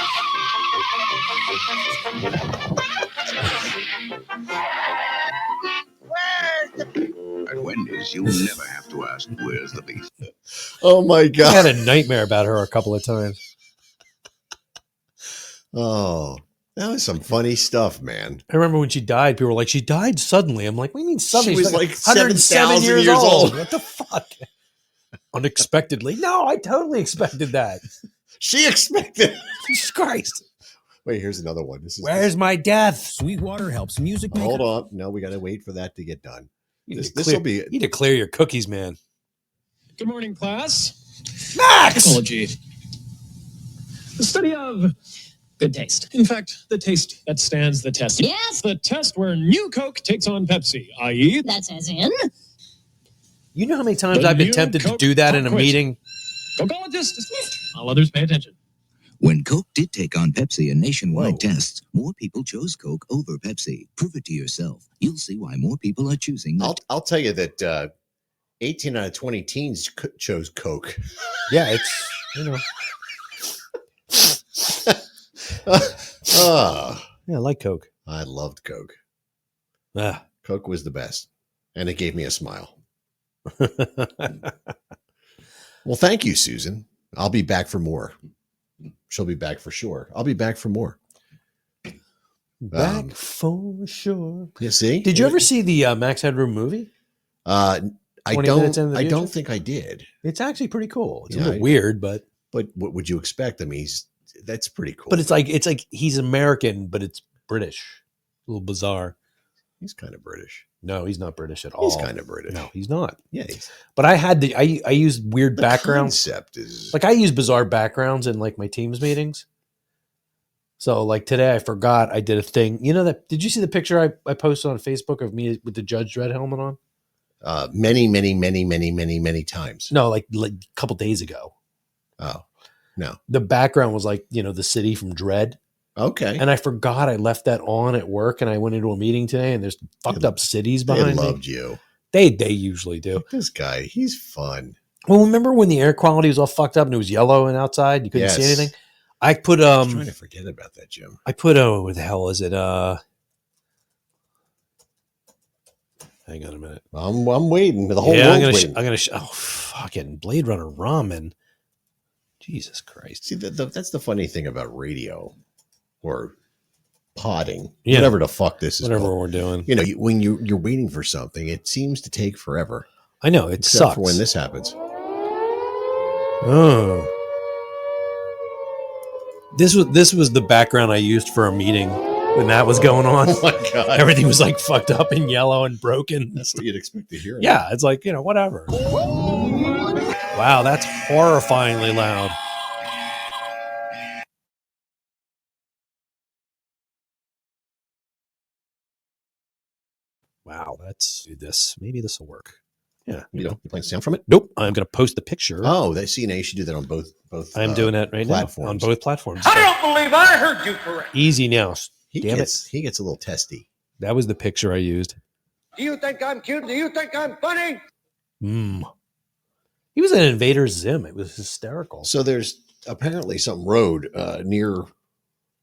At Wendy's, you'll never have to ask, where's the beef? Oh my I god. had a nightmare about her a couple of times. Oh, that was some funny stuff, man. I remember when she died, people were like, she died suddenly. I'm like, what do you mean suddenly? She She's was like 107 7,000 years years old. old. What the fuck? Unexpectedly. No, I totally expected that. She expected. Jesus Christ. Wait, here's another one. This is Where's my death? Sweetwater helps music makers. Hold on. No, we got to wait for that to get done. You This will be. You need to clear your cookies, man. Good morning, class. Max! Ecology. The study of good taste. In fact, the taste that stands the test. Yes. The test where new Coke takes on Pepsi, i.e., That's as in. You know how many times The I've been new tempted to Coke do that in a Pop Quiz. meeting? Cokeologists. All others pay attention. When Coke did take on Pepsi in nationwide Whoa. tests, more people chose Coke over Pepsi. Prove it to yourself. You'll see why more people are choosing the I'll tell you that 18 out of 20 teens chose Coke. Yeah, it's, Ah, yeah, I like Coke. I loved Coke. Ah. Coke was the best. And it gave me a smile. Well, thank you, Susan. I'll be back for more. She'll be back for sure. I'll be back for more. Back for sure. You see? Did you ever see the Max Headroom movie? I 20 minutes into the don't future? think I did. It's actually pretty cool. It's Yeah, a little weird, but But what would you expect? I mean, That's pretty cool. But it's like he's American, but it's British. A little bizarre. He's kind of British. No, he's not British at all. He's kind of British. No, he's not. Yeah. But I had I use weird The backgrounds. concept is Like I use bizarre backgrounds in like my Teams meetings. So like today I forgot I did a thing. You know that did you see the picture I posted on Facebook of me with the Judge Dredd helmet on? many times. No, like a couple days ago. Oh, no. The background was like, the city from Dredd. Okay. And I forgot I left that on at work and I went into a meeting today and there's fucked up cities behind They me. loved you. They usually do. This guy, he's fun. Well, remember when the air quality was all fucked up and it was yellow and outside? You couldn't see Yes. anything? I put I'm trying to forget about that, Jim. I put what the hell is it? Hang on a minute. I'm waiting. The whole I'm world's gonna waiting. oh fucking Blade Runner ramen. Jesus Christ. See, that's the funny thing about radio or podding, Yeah. whatever the fuck this is. Whatever called. we're doing. When you're waiting for something, it seems to take forever. I know, it Except sucks. for when this happens. Oh. This was the background I used for a meeting when that was going on. Oh my God. Everything was like fucked up and yellow and broken. That's what you'd expect to hear. Yeah, it's like, whatever. Wow, that's horrifyingly loud. Wow, let's do this. Maybe this will work. Yeah. You playing sound from it? Nope. I'm going to post the picture. Oh, see, now you should do that on both. I'm doing that right platforms. now on both platforms. I don't believe I heard you correct. Easy now. He Damn gets it. he gets a little testy. That was the picture I used. Do you think I'm cute? Do you think I'm funny? He was in Invader Zim. It was hysterical. So there's apparently some road near,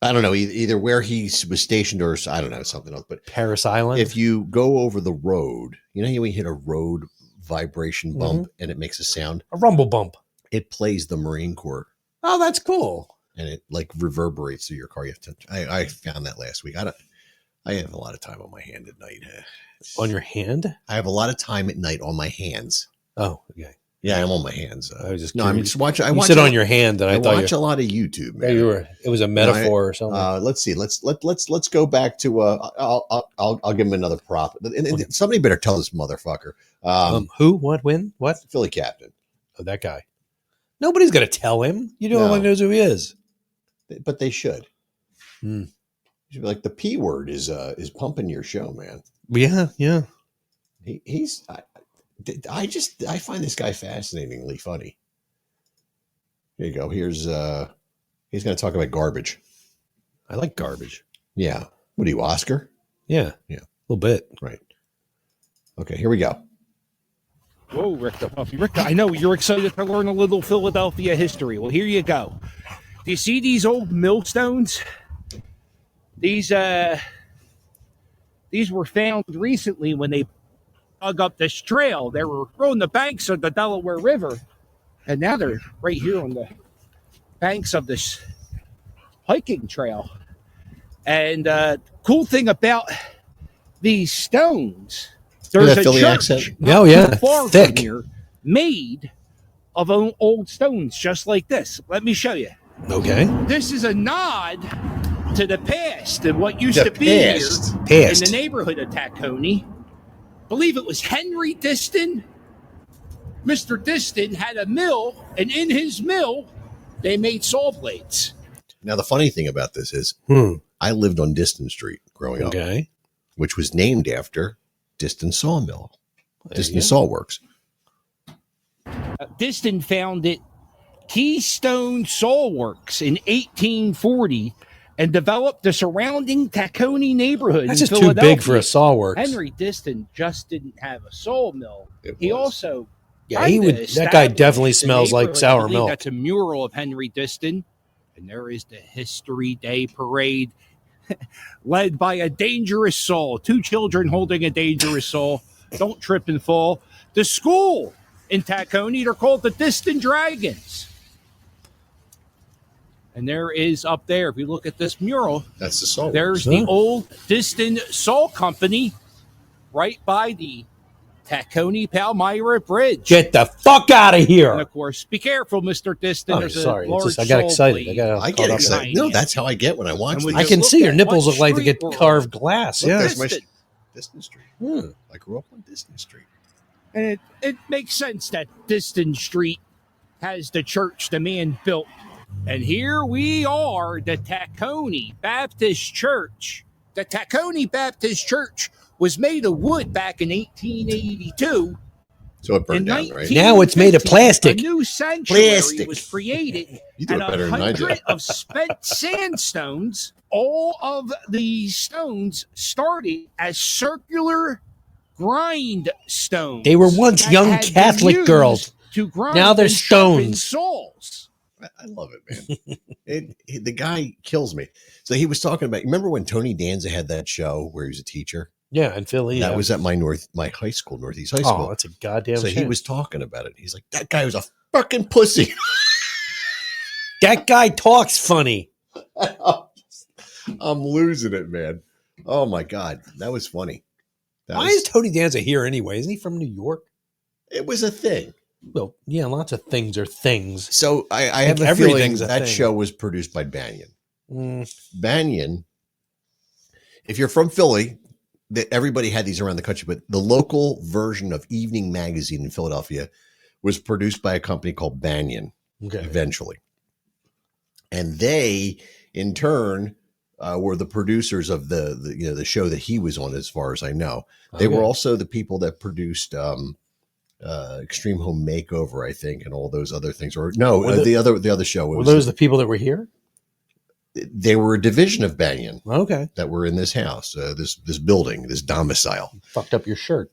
I don't know, either where he was stationed or I don't know, something else. But Paris Island. if you go over the road, when you hit a road vibration bump and it makes a sound, a rumble bump. It plays the Marine Corps. Oh, that's cool. And it like reverberates through your car. You have to. I found that last week. I have a lot of time on my hand at night. On your hand? I have a lot of time at night on my hands. Oh, okay. Yeah, I'm on my hands. I was just no, I'm curious. just watching. You said on your hand, and I thought watch a lot of YouTube. Man. It was a metaphor or something. Let's see. Let's go back to. I'll give him another prop. And somebody better tell this motherfucker. Who? What? When? What? Philly Captain. Oh, that guy. Nobody's gonna tell him. Nobody knows who he is. But they should. You should be like, the P word is pumping your show, man. Yeah. He's. I find this guy fascinatingly funny. Here you go. He's going to talk about garbage. I like garbage. Yeah. What are you, Oscar? Yeah. Yeah. A little bit. Right. Okay, here we go. Whoa, Rick the Puffy. Rick, I know you're excited to learn a little Philadelphia history. Well, here you go. Do you see these old millstones? These were found recently when they dug up this trail. They were on the banks of the Delaware River, and now they're right here on the banks of this hiking trail. And cool thing about these stones, there's a Philly church accent? not far from Thick. here made of old stones just like this. Let me show you. Okay. This is a nod to the past and what used The to be past. here Past. in the neighborhood of Tacony. Believe it was Henry Diston. Mr. Diston had a mill, and in his mill, they made saw blades. Now, the funny thing about this is I lived on Diston Street growing up, Okay. which was named after Diston Sawmill, Diston you go. Saw Works. Diston founded Keystone Saw Works in 1840 and developed the surrounding Tacony neighborhood. That's in just too big for a Philadelphia. sawworks. Henry Diston just didn't have a sawmill. It He was. also Yeah, he would. That guy definitely established the smells like neighborhood. I sour believe milk. That's a mural of Henry Diston. And there is the History Day parade led by a dangerous soul. 2 children holding a dangerous soul. Don't trip and fall. The school in Tacony, they're called the Diston Dragons. And there is up there, if you look at this mural, That's the Saw there's Works. the old Diston Saw Company right by the Tacony Palmyra Bridge. Get the fuck out of And here. of course, be careful, Mr. Diston. Oh, There's sorry. a large It's just, I got soul excited. bleed. I get excited. No, that's how I get when I watch And when this. I you can look see your at nipples what look like they get street we're carved glass. Look, Yeah. that's my Distant. Distant Street. Hmm. I grew up on Distant Street. And it makes sense that Diston Street has the church the man built. And here we are, the Tacony Baptist Church. The Tacony Baptist Church was made of wood back in 1882. So it burned In down, right? Now it's made of 1950, plastic. A new sanctuary Plastic. was created. You do and it better than I do. 100 of spent sandstones. All of the stones started as circular grindstones. They were once that young had been Catholic used girls. To grind Now they're and sharpen stones. Souls. I love it, man. The guy kills me. So he was talking about. Remember when Tony Danza had that show where he was a teacher? Yeah, in Philly. That yeah. was at my high school, Northeast High School. Oh, that's a goddamn so shame. he was talking about it. He's like, that guy was a fucking pussy. That guy talks funny. I'm losing it, man. Oh my god, that was funny. Why is Tony Danza here anyway? Isn't he from New York? It was a thing. Well, yeah, lots of things are things. So I have a feeling everything's a that thing. show was produced by Banyan. Mm, Banyan, if you're from Philly, everybody had these around the country, but the local version of Evening Magazine in Philadelphia was produced by a company called Banyan okay. eventually. And they, in turn, were the producers of the show that he was on, as far as I know. They were Okay. also the people that produced Extreme Home Makeover, I think, and all those other things. Or no, Were the other show. Were those the people that were here? They were a division of Banyan Okay. that were in this house, this building, this domicile. Fucked up your shirt.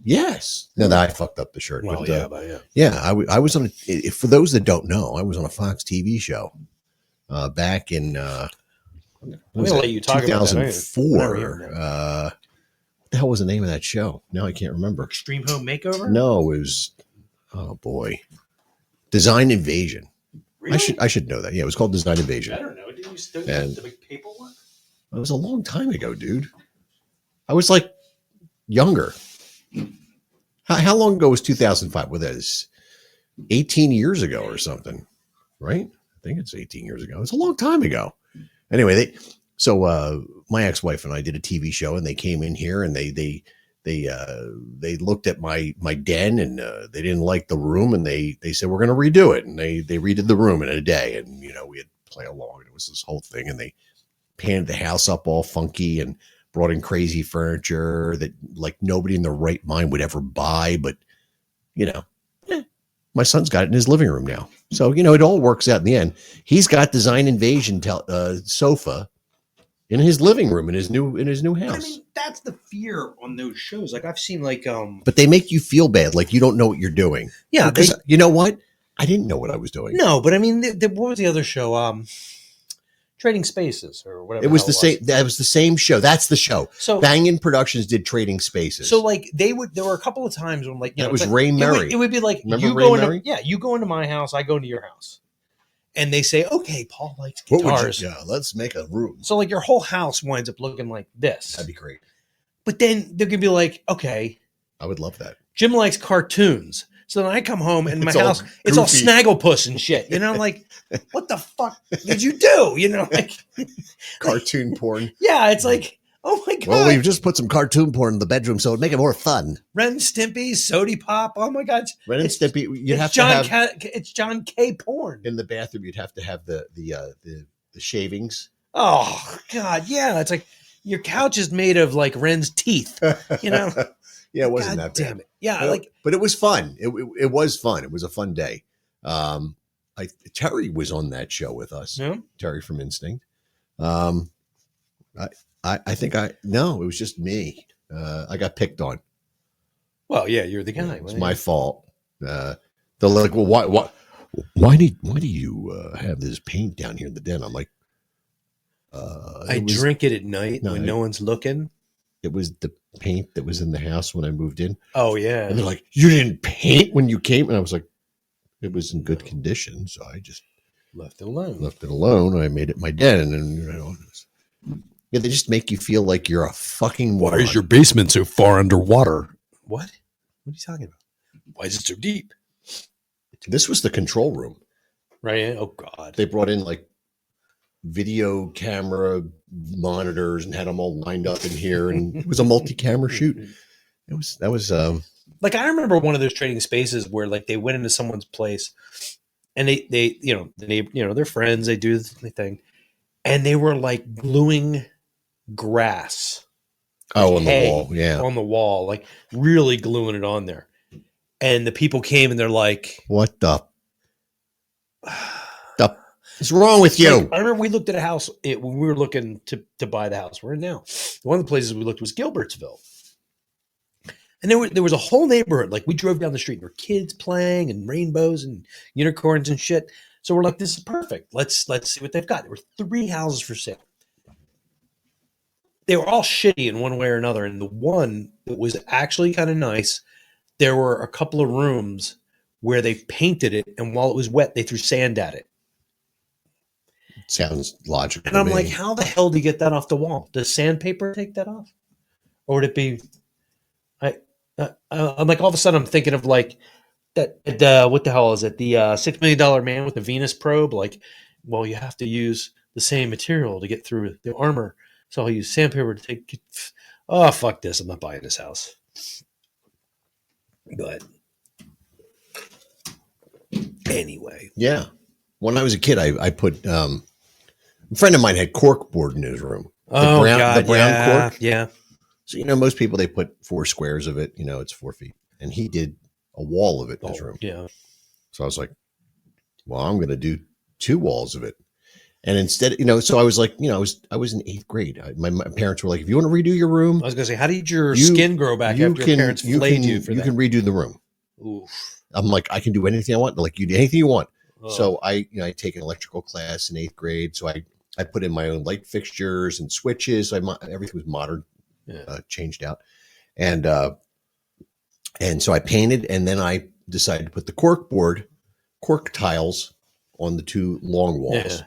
Yes. No, I fucked up the shirt. Well, but, yeah, but yeah. yeah, I was on. For those that don't know, I was on a Fox TV show back in. I'm gonna let you talk about that. 2004. What the hell was the name of that show? Now I can't remember. Extreme Home Makeover? No, it was. Oh boy, Design Invasion. Really? I should know that. Yeah, it was called Design Invasion. I don't know. Didn't you still And- have to make paperwork? It was a long time ago, dude. I was like younger. How long ago was 2005? Well, that is 18 years ago or something, right? I think it's 18 years ago. It's a long time ago. Anyway, my ex-wife and I did a TV show, and they came in here and they looked at my den, and they didn't like the room, and they said we're going to redo it, and they redid the room in a day, and we had to play along. It was this whole thing, and they painted the house up all funky and brought in crazy furniture that like nobody in their right mind would ever buy, but my son's got it in his living room now. So, it all works out in the end. He's got Design Invasion sofa in his living room in his new house. I mean, that's the fear on those shows. Like I've seen But they make you feel bad, like you don't know what you're doing. Yeah, Because you know what? I didn't know what I was doing. no, but I mean, what was the other show? Trading Spaces or whatever. It was hell the same. That was the same show. That's the show. So Bangin' Productions did Trading Spaces. So like there were a couple of times when That was it's like- Ray Murray. It would be like Remember you Ray go into Murray? you go into my house, I go into your house, and they say, okay, Paul likes What would you- guitars. yeah, let's make a room. So like your whole house winds up looking like this. That'd be great. But then they're gonna be like, okay, I would love that. Jim likes cartoons. So then I come home and my It's all house, it's all goofy. Snagglepuss and shit. Like, what the fuck did you do? Like, Cartoon porn. yeah, it's like, oh my god. Well, we've just put some cartoon porn in the bedroom, so it'd make it more fun. Ren Stimpy, Sody Pop. Oh my god, Ren and Stimpy. You'd it's have John to have it's John K. porn. in the bathroom. You'd have to have the shavings. Oh god, yeah. It's like your couch is made of like Ren's teeth. Yeah, it wasn't God that bad. damn it. Yeah, but it was fun. It was fun. It was a fun day. Terry was on that show with us. Yeah? Terry from Instinct. I think it was just me. I got picked on. Well, yeah, you're the guy. It was my fault. They're like, well, why do you have this paint down here in the den? I'm like, I drink it at night when no one's looking. It was the paint that was in the house when I moved in. Oh yeah. And they're like, you didn't paint when you came? And I was like, it was in good condition. So I just left it alone. I made it my den. And they just make you feel like you're a fucking moron. Why is your basement so far underwater? What? What are you talking about? Why is it so deep? This was the control room. Right? Oh God. They brought in like video camera monitors and had them all lined up in here, and it was a multi-camera shoot. That was Like I remember one of those training spaces where like they went into someone's place and they you know, the neighbor, you know, they're friends, they do the thing, and they were like gluing grass. on the wall. Yeah. On the wall, like really gluing it on there. And the people came and they're like, what the what's wrong with you? Like, I remember we looked at a house when we were looking to buy the house we're in now. One of the places we looked was Gilbertsville. And there was a whole neighborhood. Like we drove down the street, there were kids playing and rainbows and unicorns and shit. So we're like, this is perfect. Let's see what they've got. There were 3 houses for sale. They were all shitty in one way or another. And the one that was actually kind of nice, there were a couple of rooms where they painted it, and while it was wet, they threw sand at it. Sounds logical. And I'm like, how the hell do you get that off the wall? Does sandpaper take that off? Or would it be... I'm like, all of a sudden I'm thinking of like that, what the hell is it? The $6 Million Man with the Venus probe. Like, well, you have to use the same material to get through the armor. So I'll use sandpaper to take, oh, fuck this. I'm not buying this house. But anyway. Yeah. When I was a kid, I put, a friend of mine had cork board in his room. The brown cork. Yeah. So, most people, they put 4 squares of it, it's 4 feet. And he did a wall of it in his room. Yeah. So I was like, well, I'm going to do 2 walls of it. And instead, so I was like, I was in 8th grade. My parents were like, if you want to redo your room. I was going to say, how did your skin grow back after your parents flayed you for that? You can redo the room. Oof. I'm like, I can do anything I want. They're like, you do anything you want. Oh. So I take an electrical class in 8th grade. So I put in my own light fixtures and switches. Everything was modern. Yeah. Changed out, and so I painted, and then I decided to put the cork tiles on the 2 long walls. Yeah.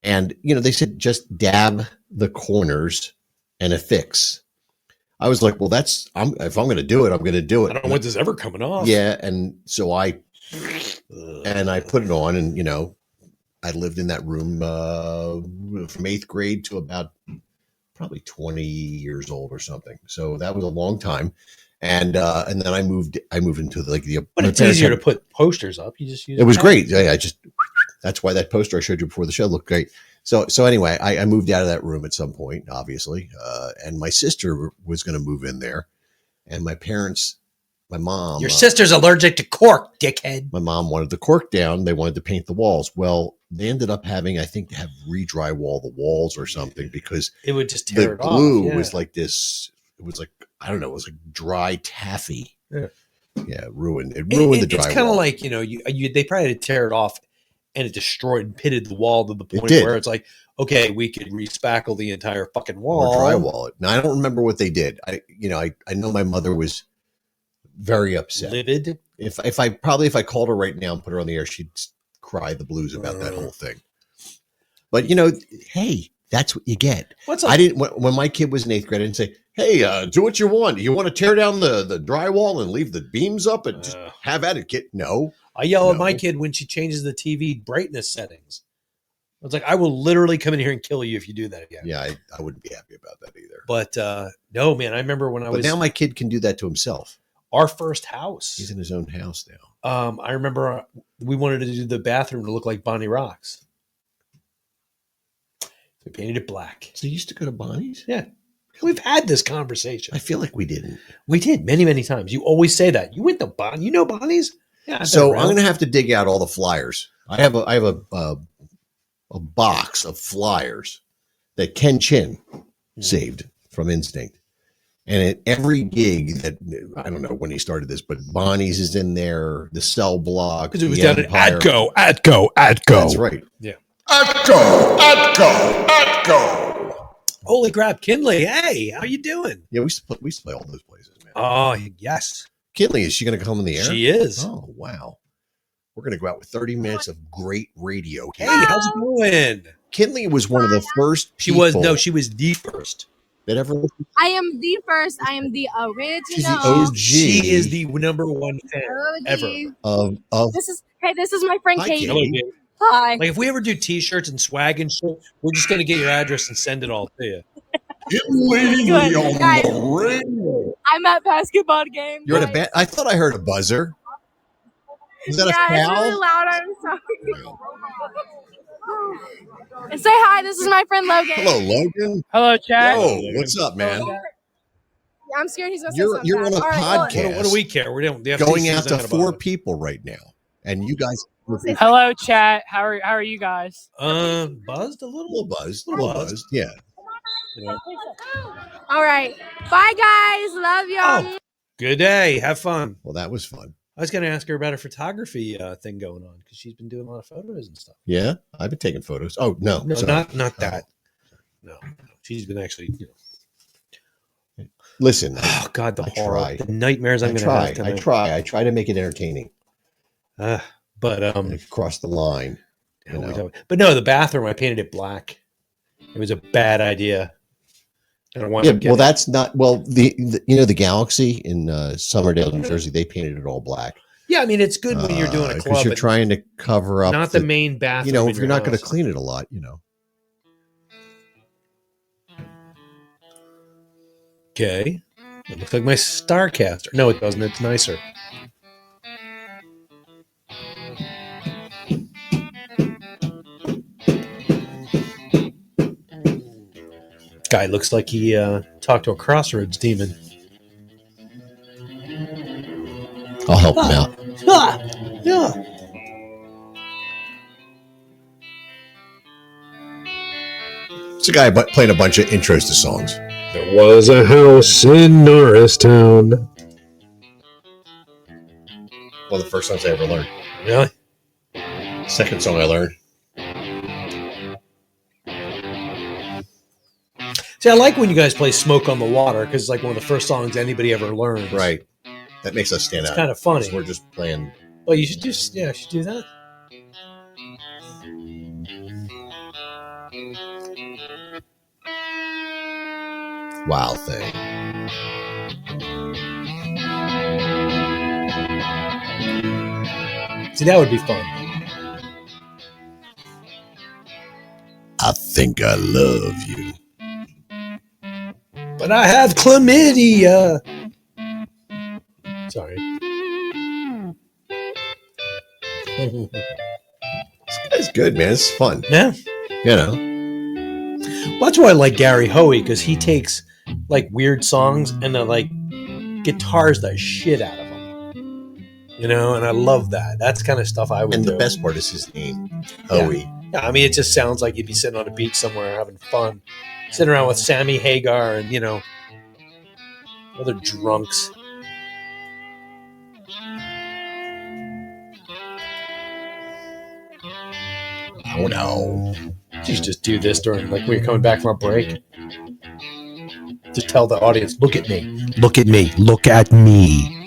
And they said just dab the corners and affix. I was like, well, if I'm going to do it, I'm going to do it. I don't want this ever coming off. Yeah, and so I put it on, and I lived in that room from 8th grade to about probably 20 years old or something. So that was a long time. And then I moved into the, but it's easier to put posters up. You just use it was great. Yeah, that's why that poster I showed you before the show looked great. So anyway, I moved out of that room at some point, obviously. And my sister was going to move in there, and my mom, your sister's allergic to cork, dickhead. My mom wanted the cork down. They wanted to paint the walls. Well, they ended up having, I think, to have re-drywall the walls or something, because it would just tear it off. The glue was like this. It was like, I don't know. It was like dry taffy. Yeah, ruined. It ruined the drywall. It's kind of like they probably had to tear it off, and it destroyed and pitted the wall to the point where it's like, okay, we could respackle the entire fucking wall or drywall it. Now I don't remember what they did. I know my mother was very upset. Livid. If I called her right now and put her on the air, she'd cry the blues about that whole thing. But hey, that's what you get. I didn't when my kid was in 8th grade, I didn't say, hey, do what you want. You want to tear down the drywall and leave the beams up and just have at it, kid? No. I yell at my kid when she changes the TV brightness settings. I was like, I will literally come in here and kill you if you do that again. Yeah, I wouldn't be happy about that either. But no, man, I remember when But now my kid can do that to himself. Our first house. He's in his own house now. I remember we wanted to do the bathroom to look like Bonnie Rocks. We painted it black. So you used to go to Bonnie's? Yeah. We've had this conversation. I feel like we didn't. We did many, many times. You always say that. You went to Bonnie. You know Bonnie's? Yeah. So I'm going to have to dig out all the flyers. I have a box of flyers that Ken Chin saved from Instinct. And at every gig that, I don't know when he started this, but Bonnie's is in there, the Cell Block. Because it was down at Atco. That's right. Yeah. Atco. Holy crap, Kinley. Hey, how you doing? Yeah, we used to play all those places, man. Oh, yes. Kinley, is she going to come in the air? She is. Oh, wow. We're going to go out with 30 minutes of great radio. Hey, how's it going? Kinley was one of the first She was the first. that ever? I am the first. I am the original. She's the OG. She is the number one fan ever. Of This is my friend Hi, Katie. Hello, Katie. Hi. Like if we ever do T-shirts and swag and shit, we're just gonna get your address and send it all to you. Good. Guys, I'm at basketball games. You're at a I thought I heard a buzzer. Is that a It's foul? really loud. I'm sorry. And say hi. This is my friend Logan. Hello, Logan. Hello, Chad. Yo, what's up, man? I'm scared he's gonna say You're something. on a bad. All right, well, podcast. What do we care? We don't. The Going FCC out to doesn't 4 bother. people right now, and you guys. Hello, chat. How are you guys? Buzzed a little. Buzzed. Yeah. all right. Bye, guys. Love y'all. Good day. Have fun. Well, that was fun. I was going to ask her about her photography thing going on because she's been doing a lot of photos and stuff. Yeah, I've been taking photos. Oh no, No, sorry. not that. No, she's been actually. Listen. Oh God, the horror, try. the nightmares I'm going to have tonight. I try to make it entertaining. But across the line. You know. But no, the bathroom I painted it black. It was a bad idea. I don't want. Yeah, well, that's not the the Galaxy in Somerdale, New Jersey. They painted it all black. Yeah, I mean it's good when you're doing a club because you're and trying to cover up not the main bathroom. You know, in if you're your not going to house. clean it a lot, Okay, it looks like my Starcaster. No, it doesn't. It's nicer. Guy looks like he talked to a Crossroads demon. I'll help him out. Yeah. It's a guy playing a bunch of intros to songs. There was a house in Norristown. One of the first songs I ever learned. Really? Second song I learned. See, I like when you guys play "Smoke on the Water" because it's like one of the first songs anybody ever learns. Right. That makes us stand It's out. kind of funny. 'Cause we're just playing. Well, you should just I should do that. Wow thing. See, that would be fun. I think I love you. But I have chlamydia. Sorry. This guy's good, man. It's fun. Yeah. You know. Well, that's why I like Gary Hoey because he takes like weird songs and like guitars the shit out of them. You know, and I love that. That's kind of stuff I would And do. the best part is his name, Hoey. Yeah, I mean, it just sounds like you'd be sitting on a beach somewhere having fun, sitting around with Sammy Hagar and other drunks. Oh no! You should just do this during like when you're coming back from a break. To tell the audience, look at me, look at me, look at me.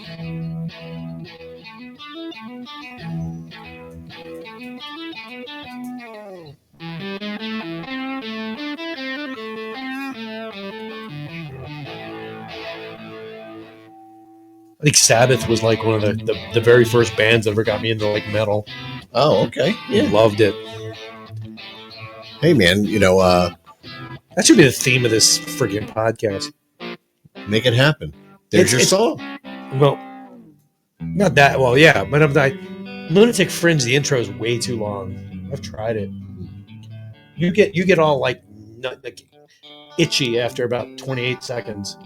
I think Sabbath was like one of the very first bands that ever got me into like metal. Oh, okay. Yeah. Loved it. Hey, man, that should be the theme of this friggin' podcast. Make it happen. There's your song. Well, not that. Well, yeah, but I'm not. Lunatic Fringe, the intro is way too long. I've tried it. You get all like itchy after about 28 seconds.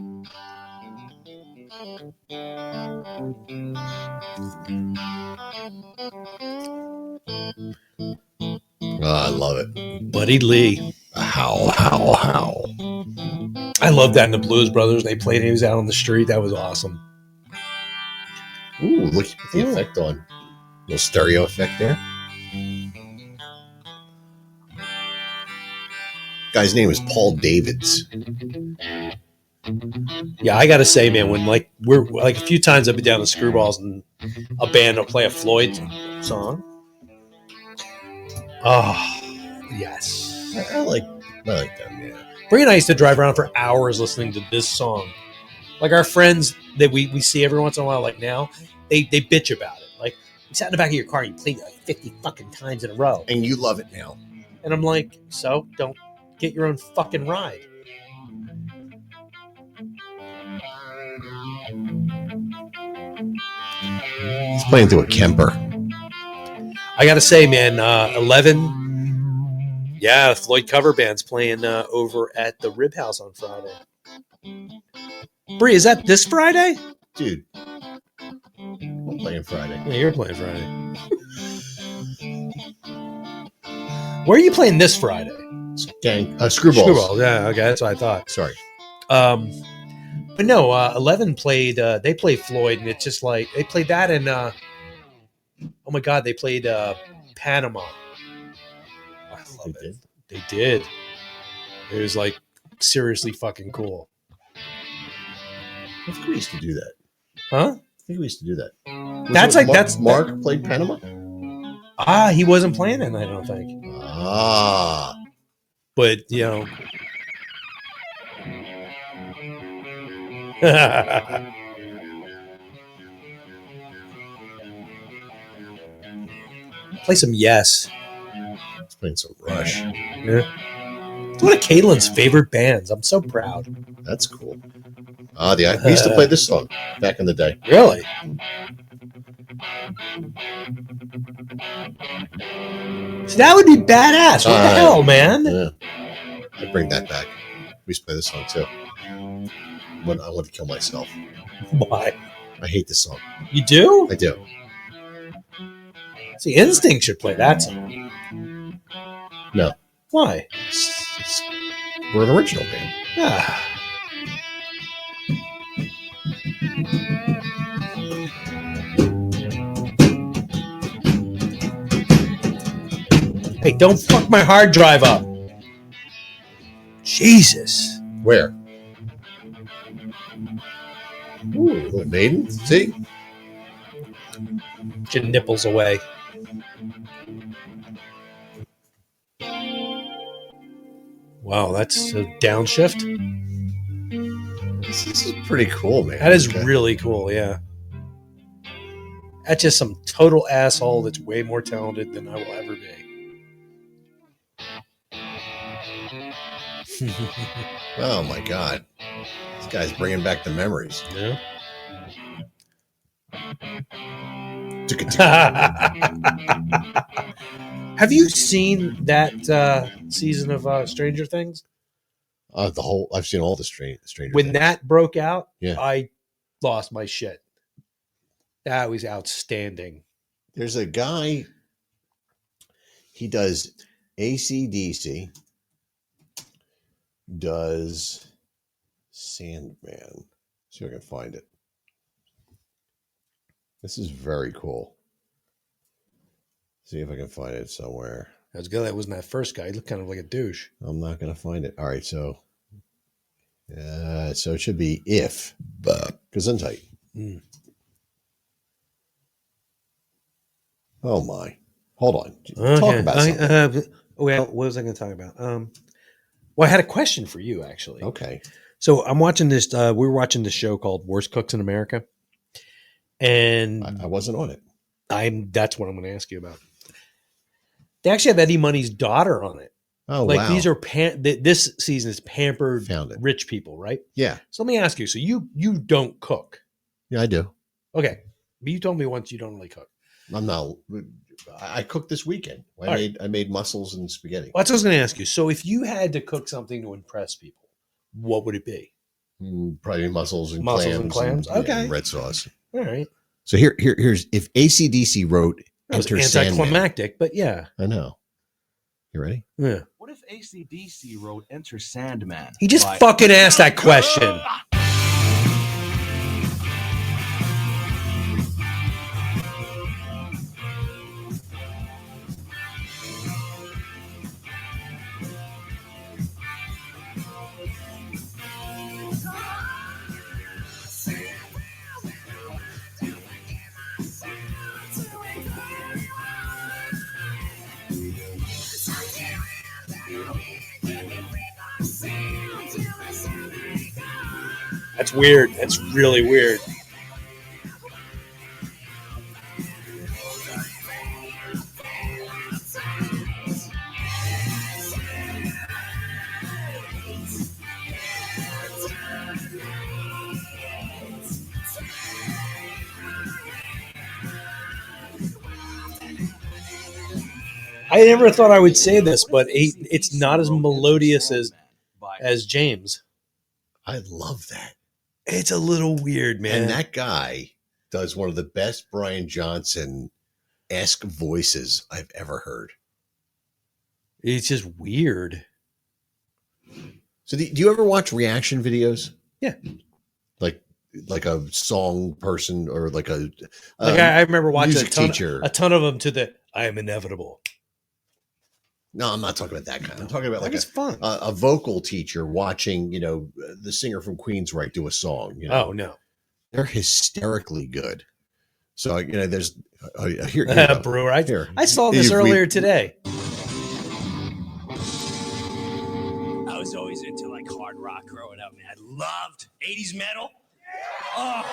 I love it. Buddy Lee. How. I love that in the Blues Brothers. They played. He was out on the street. That was awesome. Ooh, look at the effect on. Little stereo effect there. Guy's name is Paul Davids. Yeah, I gotta say, man, when like we're like a few times I've been down to Screwballs and a band will play a Floyd song. Oh, yes. I like them, yeah. Bree and I used to drive around for hours listening to this song. Like our friends that we see every once in a while, like now, they bitch about it. Like you sat in the back of your car and you played it like 50 fucking times in a row. And you love it now. And I'm like, so don't get your own fucking ride. He's playing through a Kemper. I gotta say, man, 11. Yeah, Floyd cover band's playing over at the Rib House on Friday. Bree, is that this Friday? Dude, I'm playing Friday. Yeah, you're playing Friday. Where are you playing this Friday? Screwballs. Screwballs, yeah, okay, that's what I thought. Sorry. But no, 11 played, they played Floyd, and it's just like, they played that in, oh my God, they played Panama. I love it. They did. It was like seriously fucking cool. I think we used to do that. Huh? I think we used to do that. Mark played Panama? He wasn't playing that night, I don't think. But, you know. Play some Yes. It's playing some Rush. Yeah. It's one of Caitlin's favorite bands. I'm so proud. That's cool. We used to play this song back in the day. Really? So that would be badass. What the hell, man? Yeah. I'd bring that back. We used to play this song too. When I want to kill myself. Why? I hate this song. You do? I do. See, Instinct should play that song. No. Why? We're an original band. Yeah. Hey, don't fuck my hard drive up. Jesus. Where? Ooh, Maiden? See? Get your nipples away. Wow, that's a downshift. This is pretty cool, man. That is really cool, yeah. That's just some total asshole that's way more talented than I will ever be. Oh my God. This guy's bringing back the memories. Yeah. Have you seen that season of Stranger Things? I've seen all the Stranger When Things. that broke out, Yeah. I lost my shit. That was outstanding. There's a guy, he does AC/DC, does Sandman. See if I can find it. This is very cool. See if I can find it somewhere. I was glad that wasn't that first guy. He looked kind of like a douche. I'm not going to find it. All right, so it should be If Gesundheit. Mm. Oh my! Hold on. Okay. Talk about something. Well, what was I going to talk about? Well, I had a question for you actually. Okay. So I'm watching this. We were watching this show called Worst Cooks in America, and I wasn't on it. That's what I'm going to ask you about. They actually have Eddie Money's daughter on it. Oh, like wow. these are this season is pampered Found it. rich people, right? Yeah. So let me ask you. So you don't cook, Yeah, I do. okay? But you told me once you don't really cook. I'm not. I cooked this weekend. I made mussels and spaghetti. Well, that's what I was going to ask you. So if you had to cook something to impress people, what would it be? Probably mussels and clams. and Okay. red sauce. All right. So here's if AC/DC wrote That was Enter Sandman. anticlimactic, but yeah. I know. You ready? Yeah. What if AC/DC wrote Enter Sandman? He just fucking asked that question. See That's weird. That's really weird. I never thought I would say this, but it's not as melodious as James. I love that. It's a little weird, man. And that guy does one of the best Brian Johnson-esque voices I've ever heard. It's just weird. So do you ever watch reaction videos? Yeah. Like a song person or like a I remember watching music a ton of them to the I Am Inevitable. No, I'm not talking about that kind. I'm talking about That like was fun. A vocal teacher watching, the singer from Queensryche do a song. Oh, no. They're hysterically good. So, there's here Brewer. Here. I saw this earlier today. I was always into like hard rock growing up, man. I loved 80s metal. Oh.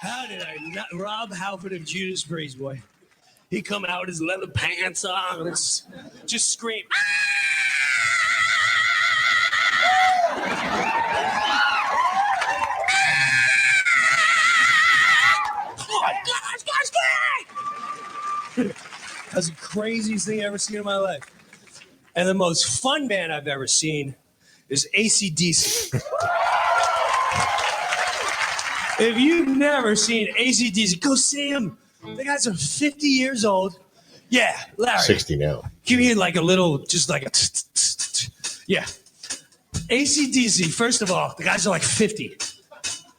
How did I not? Rob Halford of Judas Priest, boy. He come out with his leather pants on and just scream. Oh my God, this guy's great! That's the craziest thing I've ever seen in my life. And the most fun band I've ever seen is AC/DC. If you've never seen AC/DC, go see them. The guys are 50 years old. Yeah, Larry. 60 now. Give me like a little, just like a, yeah. AC/DC, first of all, the guys are like 50.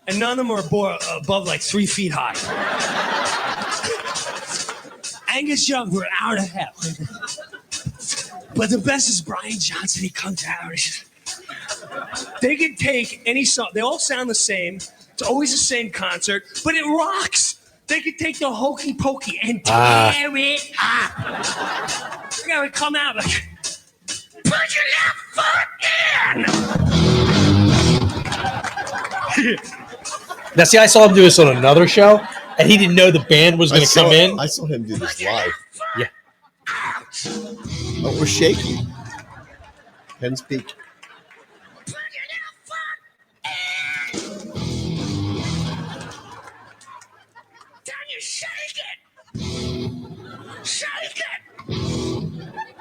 And none of them are above like 3 feet high. Angus Young for an hour and a half. But the best is Brian Johnson. He comes out. They can take any song. They all sound the same. It's always the same concert, but it rocks. They could take the hokey pokey and tear it up. They gotta come out like, put your left foot in. Now, see, I saw him do this on another show, and he didn't know the band was going to come in. I saw him do this live. Yeah. Oh, we're shaky. Penn's Peak. Shake it! Shake it!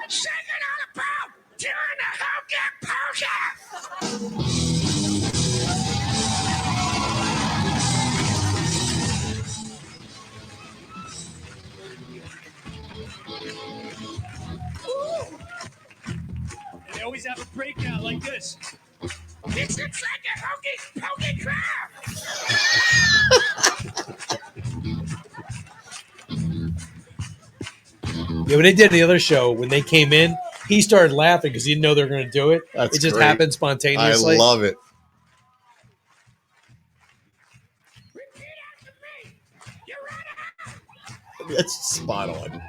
Shake it all about! Doing the hokey pokey! They always have a breakout like this. This looks like a hokey pokey crowd! Yeah, when they did the other show, when they came in, he started laughing because he didn't know they were going to do it. That's it just great. happened spontaneously. I love it. That's spot on.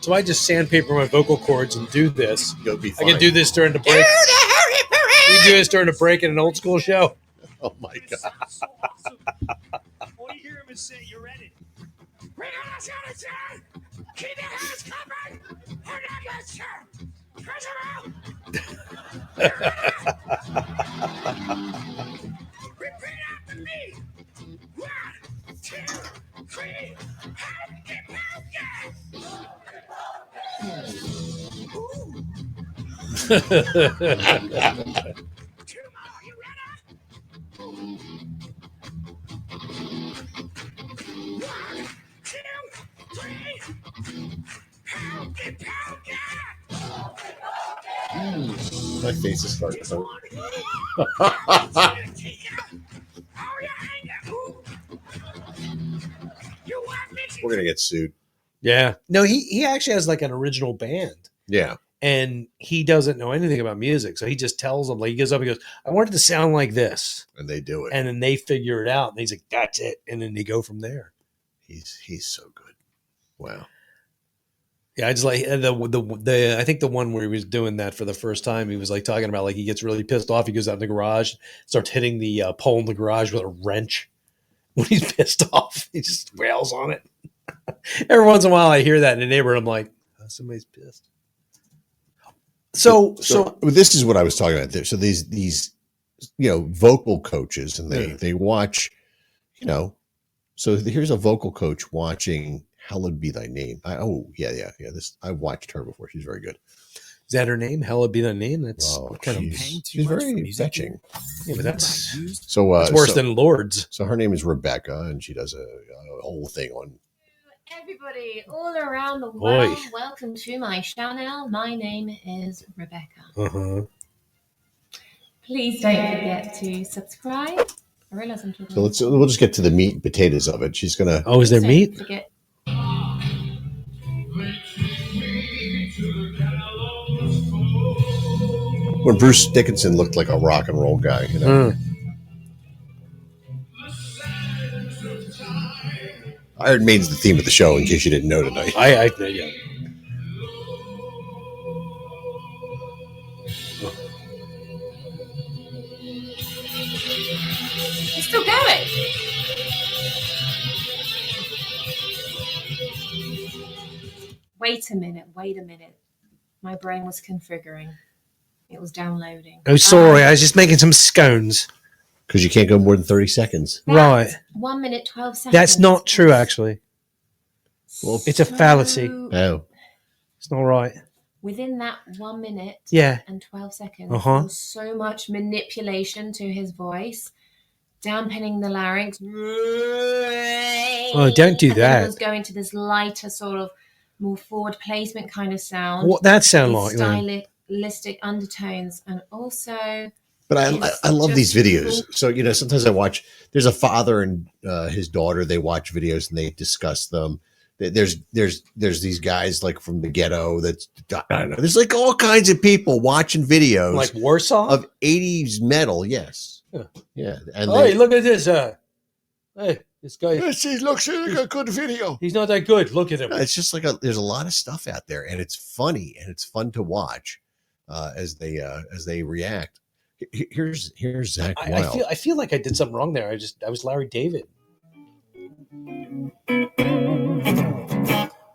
So I just sandpaper my vocal cords and do this. You'll be I fine. can do this during the break. We do this during a break in an old school show. Oh my God. All you hear him is say, "You're ready." We're gonna shut it down. Keep your hands covered. We're not gonna shut. Press them out. Repeat after me. 1, 2, 3. My face is starting to hurt. You want me to We're gonna get sued. Yeah. No, he actually has like an original band. Yeah. And he doesn't know anything about music. So he just tells them, like, he goes up and goes, I want it to sound like this. And they do it. And then they figure it out. And he's like, that's it. And then they go from there. He's so good. Wow. Yeah, I just like the I think the one where he was doing that for the first time, he was like talking about like he gets really pissed off. He goes out in the garage, starts hitting the pole in the garage with a wrench when he's pissed off. He just wails on it. Every once in a while I hear that in the neighborhood. I'm like, oh, somebody's pissed. So this is what I was talking about there. So these vocal coaches, and they watch, so here's a vocal coach watching Hallowed Be Thy Name. This I watched her before. She's very good. Is that her name? Hallowed Be Thy Name? That's she's very fetching. Yeah, but that's so it's worse than Lords. So her name is Rebecca, and she does a whole thing on. Everybody all around the world, Oi. welcome to my channel. My name is Rebecca. Uh-huh. Please don't forget to subscribe. I realize I'm talking. So we'll just get to the meat and potatoes of it. She's gonna. Oh, is there meat? Forget. When Bruce Dickinson looked like a rock and roll guy, Iron Maiden's the theme of the show, in case you didn't know tonight. Yeah. It's still going. Wait a minute. My brain was configuring. It was downloading. Oh, sorry. I was just making some scones. Because you can't go more than 30 seconds. Right. 1 minute, 12 seconds. That's not true, actually. Well, it's a fallacy. Oh. It's not right. Within that 1 minute and 12 seconds, there was so much manipulation to his voice, dampening the larynx. Oh, don't do and then that. it was going to this lighter sort of more forward placement kind of sound. What that sound with like? stylistic undertones, and also. But I love these videos. So, sometimes I watch, there's a father and his daughter, they watch videos and they discuss them. There's these guys like from the ghetto that's, I don't know. There's like all kinds of people watching videos. Like Warsaw? Of 80s metal, yes. Yeah. And hey, look at this. Hey, this guy. He looks like a good video. He's not that good. Look at him. It's just like there's a lot of stuff out there, and it's funny and it's fun to watch as they react. Here's Zach Wild. I feel like I did something wrong there. I was Larry David.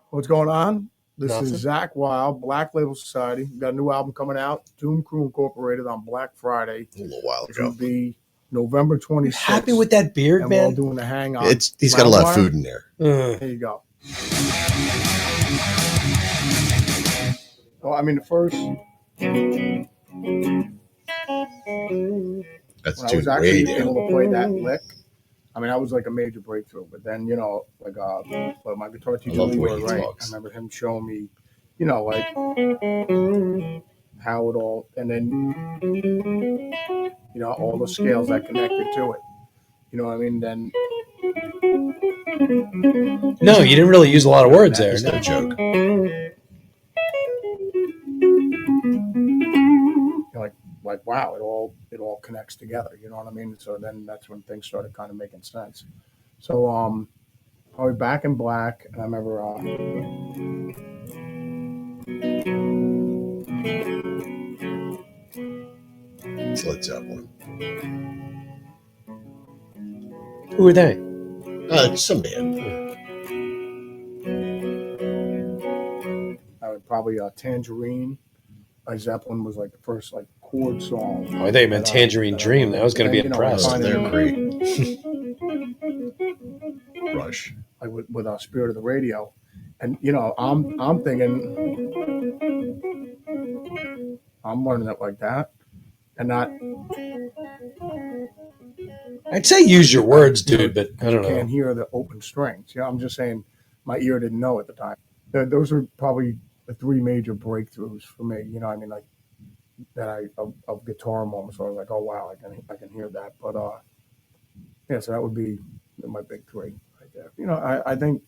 What's going on? This is Zach Wild, Black Label Society. We've got a new album coming out, Doom Crew Incorporated, on Black Friday. A little while It's going to be November 26th. Happy with that beard, and man? we're all doing the hang on. He's got a lot of food in there. There you go. Well, I mean, the first. That's when I was actually able to play that lick, I mean, that was like a major breakthrough. But then, but my guitar teacher, love the way Leroy he Wright, talks. I remember him showing me, like how it all, and then, all the scales that connected to it. You know what I mean? Then. No, you didn't really use a lot of words there. It's no joke. Like wow, it all connects together. You know what I mean? So then that's when things started kind of making sense. So probably Back in Black, and I remember It's Led Zeppelin. Who are they? It's some band. I would probably Tangerine. Zeppelin was like the first chord song. Oh, I thought you meant Tangerine Dream. I was going to be impressed. They're great. Rush. Like with Spirit of the Radio, and I'm thinking, I'm learning it like that, and not. I'd say use your words, dude, but I don't know. Can't hear the open strings. I'm just saying, my ear didn't know at the time. Those are probably the three major breakthroughs for me. I mean, like that of guitar moments where I was like, oh wow, I can hear that. But so that would be my big three right there. I think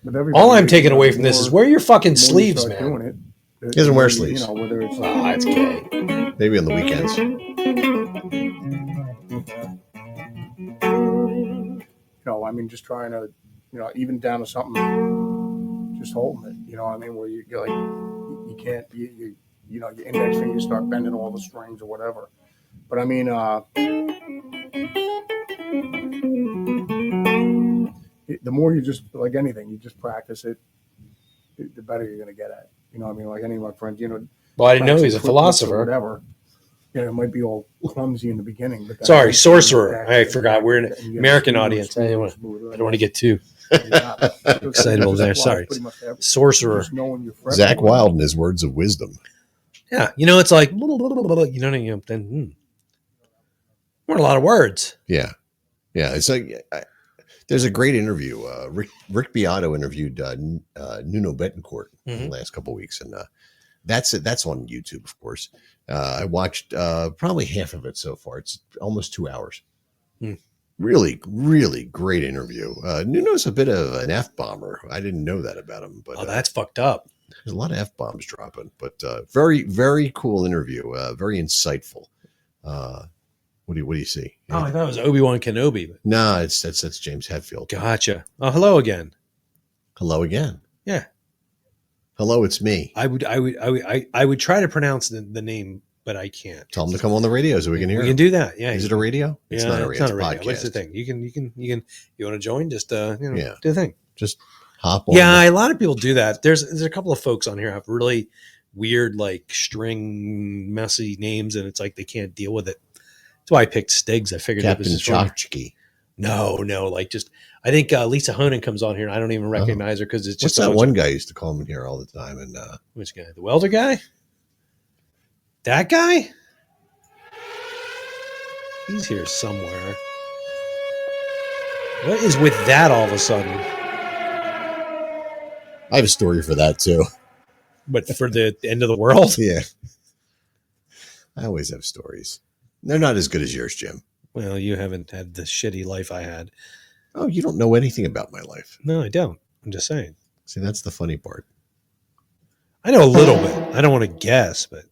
With everybody, All I'm taking you know, away from this is more- wear your fucking the more you sleeves, start man. doing it, He doesn't wear you sleeves. know, whether it's That's gay. Maybe on the weekends. you know, I mean, just trying to, you know, even down to something, just holding it. You know what I mean? Where you're like, you can't, you know, your index finger start bending all the strings or whatever. But I mean, the more you just, like anything, you just practice it, the better you're going to get at it. You know what I mean? Like any of my friends, you know. Well, I didn't know he's a practicing quickness or philosopher. Whatever. You know, it might be all clumsy in the beginning. But Sorry, sorcerer. I forgot. We're an American audience. I don't want to get too excitable there. Sorry. Sorcerer. Zach Wilde and his words of wisdom. Yeah. You know, it's like, then, weren't a lot of words. Yeah. Yeah. It's like, there's a great interview. Rick Beato interviewed Nuno Betancourt in the last couple of weeks. And that's it. That's on YouTube, of course. I watched probably half of it so far. It's almost 2 hours. Really, really great interview. Nuno's a bit of an F-bomber. I didn't know that about him. But that's fucked up. There's a lot of F-bombs dropping. But very, very cool interview. Very insightful. What do you see? Oh, I thought it was Obi-Wan Kenobi. But... No, that's James Hetfield. Gotcha. Oh, hello again. Hello again. Yeah. Hello, it's me. I would try to pronounce the name, but I can't. Tell him to come on the radio so we can hear We him. can do that. Yeah. Is it a radio? It's not a radio. It's a podcast. What's the thing? You want to join? Just do the thing. Just hop on. Yeah, a lot of people do that. There's a couple of folks on here who have really weird, like string messy names, and it's like they can't deal with it. That's why I picked Stiggs. I figured Captain it was Chachki. No, like just I think Lisa Honan comes on here, and I don't even recognize her because it's just what's that one guy used to call him in here all the time? And which guy? The welder guy? That guy? He's here somewhere. What is with that all of a sudden? I have a story for that too. But for the end of the world? Yeah. I always have stories. They're not as good as yours, Jim. Well, you haven't had the shitty life I had. Oh, you don't know anything about my life. No, I don't. I'm just saying. See, that's the funny part. I know a little bit. I don't want to guess, but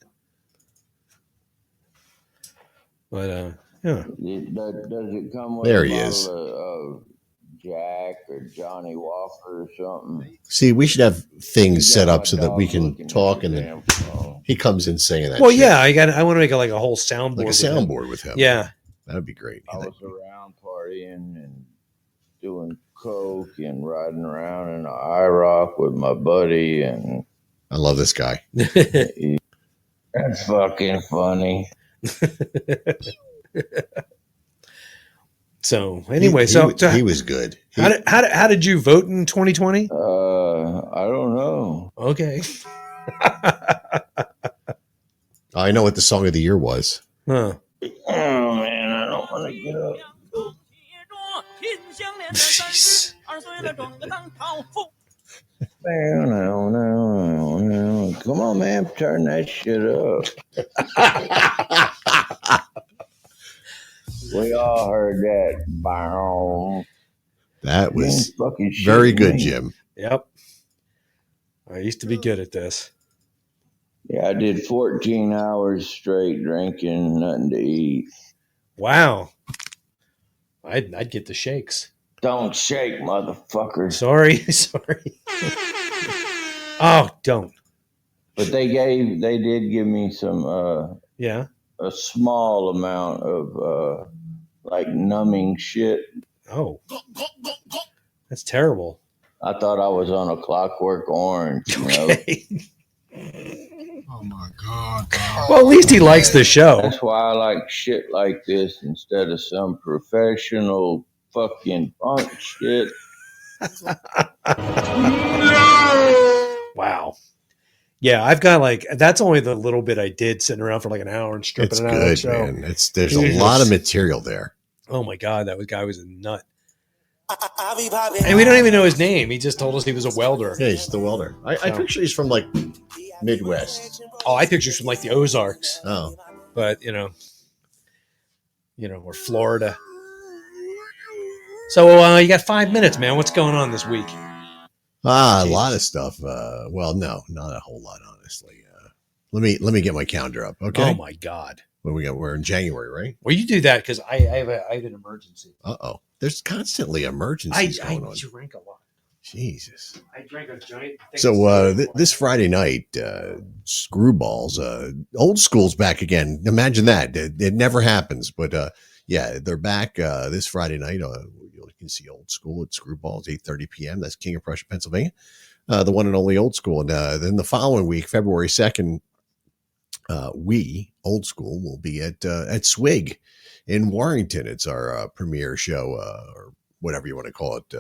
yeah. Does it come with There a he is. bottle of Jack or Johnny Walker or something? See, we should have things set up so that we can talk, and then he comes in saying that. Well, shit. yeah, I want to make like a whole soundboard. Like a soundboard with him. Yeah. That'd be great. I was around partying and doing coke and riding around in an IROC with my buddy, and I love this guy. That's fucking funny. So anyway, he was good. How did you vote in 2020? I don't know. Okay. I know what the song of the year was. Huh. Oh man, I don't want to get up. Jeez. No. Come on, man, turn that shit up. We all heard that. Bow. That was fucking shit very good, me. Jim. Yep. I used to be good at this. Yeah, I did 14 hours straight drinking, nothing to eat. Wow. I'd get the shakes. Don't shake, motherfucker. Sorry. Oh, don't. But they did give me some a small amount of like numbing shit. Oh. That's terrible. I thought I was on a Clockwork Orange, you know. Oh my God. Well, at least he likes the show. That's why I like shit like this instead of some professional fucking punk shit. Wow. Yeah, I've got like that's only the little bit I did sitting around for like an hour and stripping It's it out of the good, show. man. There's a lot of material there. Oh my God, that guy was a nut. And we don't even know his name. He just told us he was a welder. Yeah, he's the welder. I picture he's from like Midwest. Oh, I picture from like the Ozarks. Oh, but you know, or Florida. So you got 5 minutes, man. What's going on this week? A lot of stuff. Well, no, not a whole lot, honestly. Let me get my calendar up. Okay. Oh my God. What we got? We're in January, right? Well, you do that because I have an emergency. There's constantly emergencies I going on. drank a lot. Jesus. I drank a giant. So this Friday night, Screwballs, old school's back again. Imagine that. It never happens, but yeah, they're back this Friday night. You can see Old School at Screwballs, 8:30 p.m. That's King of Prussia, Pennsylvania. The one and only Old School. And then the following week, February 2nd, we, Old School, will be at Swig in Warrington. It's our premiere show, or whatever you want to call it.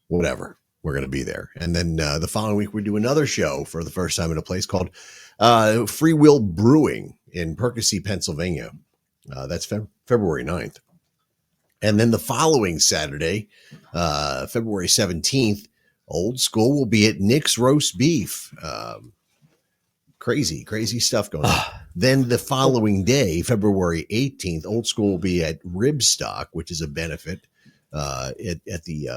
Whatever. We're going to be there. And then the following week, we do another show for the first time in a place called Free Will Brewing in Percy, Pennsylvania. That's February 9th. And then the following Saturday, February 17th, Old School will be at Nick's Roast Beef. Crazy stuff going on. Then the following day, February 18th, Old School will be at Ribstock, which is a benefit at the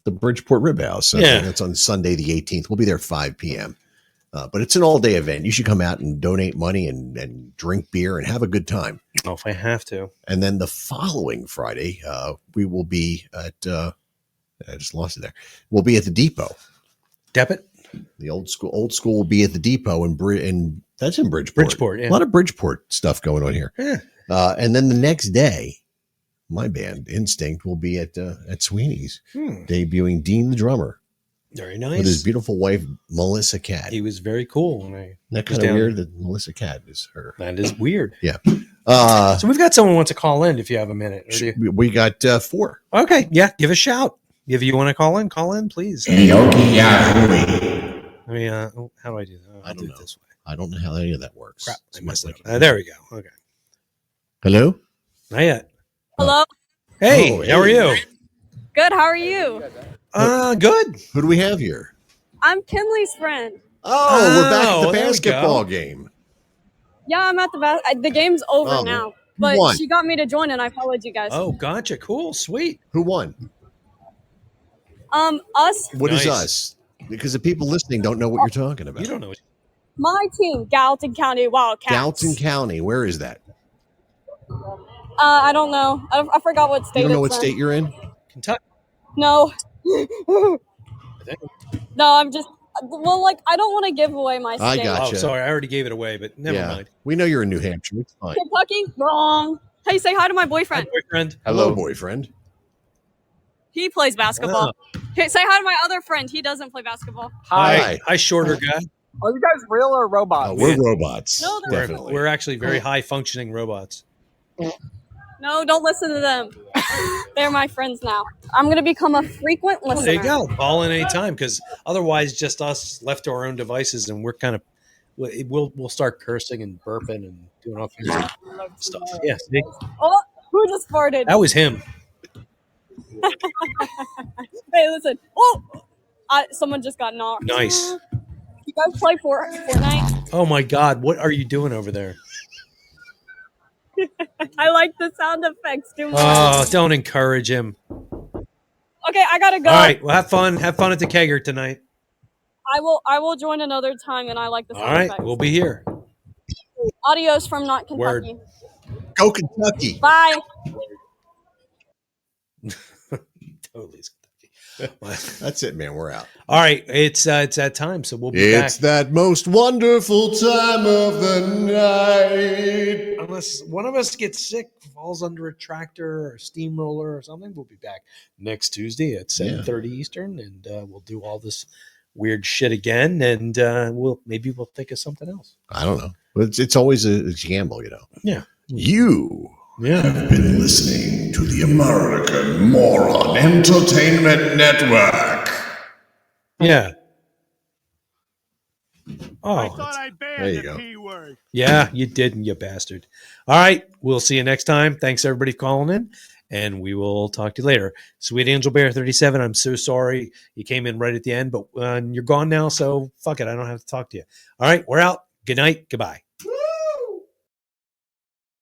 Bridgeport Rib House. That's on Sunday the 18th. We'll be there 5 p.m. But it's an all-day event. You should come out and donate money and drink beer and have a good time. Oh, if I have to. And then the following Friday, we will be at I just lost it there. We'll be at the Depot. Depot? The Old School will be at the Depot and that's in Bridgeport. Bridgeport, yeah. A lot of Bridgeport stuff going on here. Yeah. And then the next day, my band Instinct will be at Sweeney's, debuting Dean the drummer. Very nice. With his beautiful wife Melissa Cat. He was very cool when I That was kind of down weird there. that Melissa Cat is her. That is weird. Yeah. So we've got someone who wants to call in if you have a minute. Or do you- We got 4. Okay, yeah, give a shout. If you want to call in, please. I mean, how do I do that? I don't know. This way. I don't know how any of that works. Crap, I messed it up. There we go. Okay. Hello? Not yet. Hello. Hey, how are you? Good. How are you? Good. Who do we have here? I'm Kinley's friend. Oh, we're back at the there we basketball go. game. Yeah, I'm at the game's over Oh, now, who but won? she got me to join, and I followed you guys. Oh, gotcha. Cool. Sweet. Who won? Us. What is Nice. us? Because the people listening don't know what you're talking about. You don't know. My team, Gallatin County Wildcats. Gallatin County. Where is that? I don't know. I forgot what state. You don't know what it's in. state you're in? Kentucky. No. No, I'm just. Well, like I don't want to give away my state. I got Oh, you. sorry. I already gave it away, but never mind. We know you're in New Hampshire. It's fine. Kentucky, wrong. Hey, say hi to my boyfriend. Boyfriend. Hello, boyfriend. He plays basketball. Oh. Hey, say hi to my other friend. He doesn't play basketball. Hi. Hi, shorter guy. Are you guys real or robots? Oh, we're robots. No, they're definitely. We're actually very high functioning robots. No, don't listen to them. They're my friends now. I'm gonna become a frequent listener. There you go. Call in any time because otherwise, just us left to our own devices, and we're kind of we'll start cursing and burping and doing all kinds of stuff. Yeah, see? Oh, who just farted? That was him. Hey, listen. Oh, someone just got knocked. Nice. You guys play Fortnite? Oh my God, what are you doing over there? I like the sound effects too much. Oh, don't encourage him. Okay, I gotta go. All right, well, have fun. Have fun at the kegger tonight. I will join another time, and I like the sound All right, effects. we'll be here. Adios from not Kentucky. Word. Go Kentucky. Bye. Totally. That's it, man. We're out. All right, it's that time, so we'll be back. It's that most wonderful time of the night. Unless one of us gets sick, falls under a tractor or a steamroller or something, we'll be back next Tuesday at 7:30 Eastern, and we'll do all this weird shit again, and we'll think of something else. I don't know. It's always a gamble, you know. Yeah. You have been listening to the American Moron Entertainment Network. Yeah. Oh, I thought I banned there you the go. P-word. yeah, you didn't, you bastard. All right, we'll see you next time. Thanks everybody for calling in, and we will talk to you later. Sweet Angel Bear 37, I'm so sorry you came in right at the end, but you're gone now, so fuck it, I don't have to talk to you. All right, we're out. Good night. Goodbye.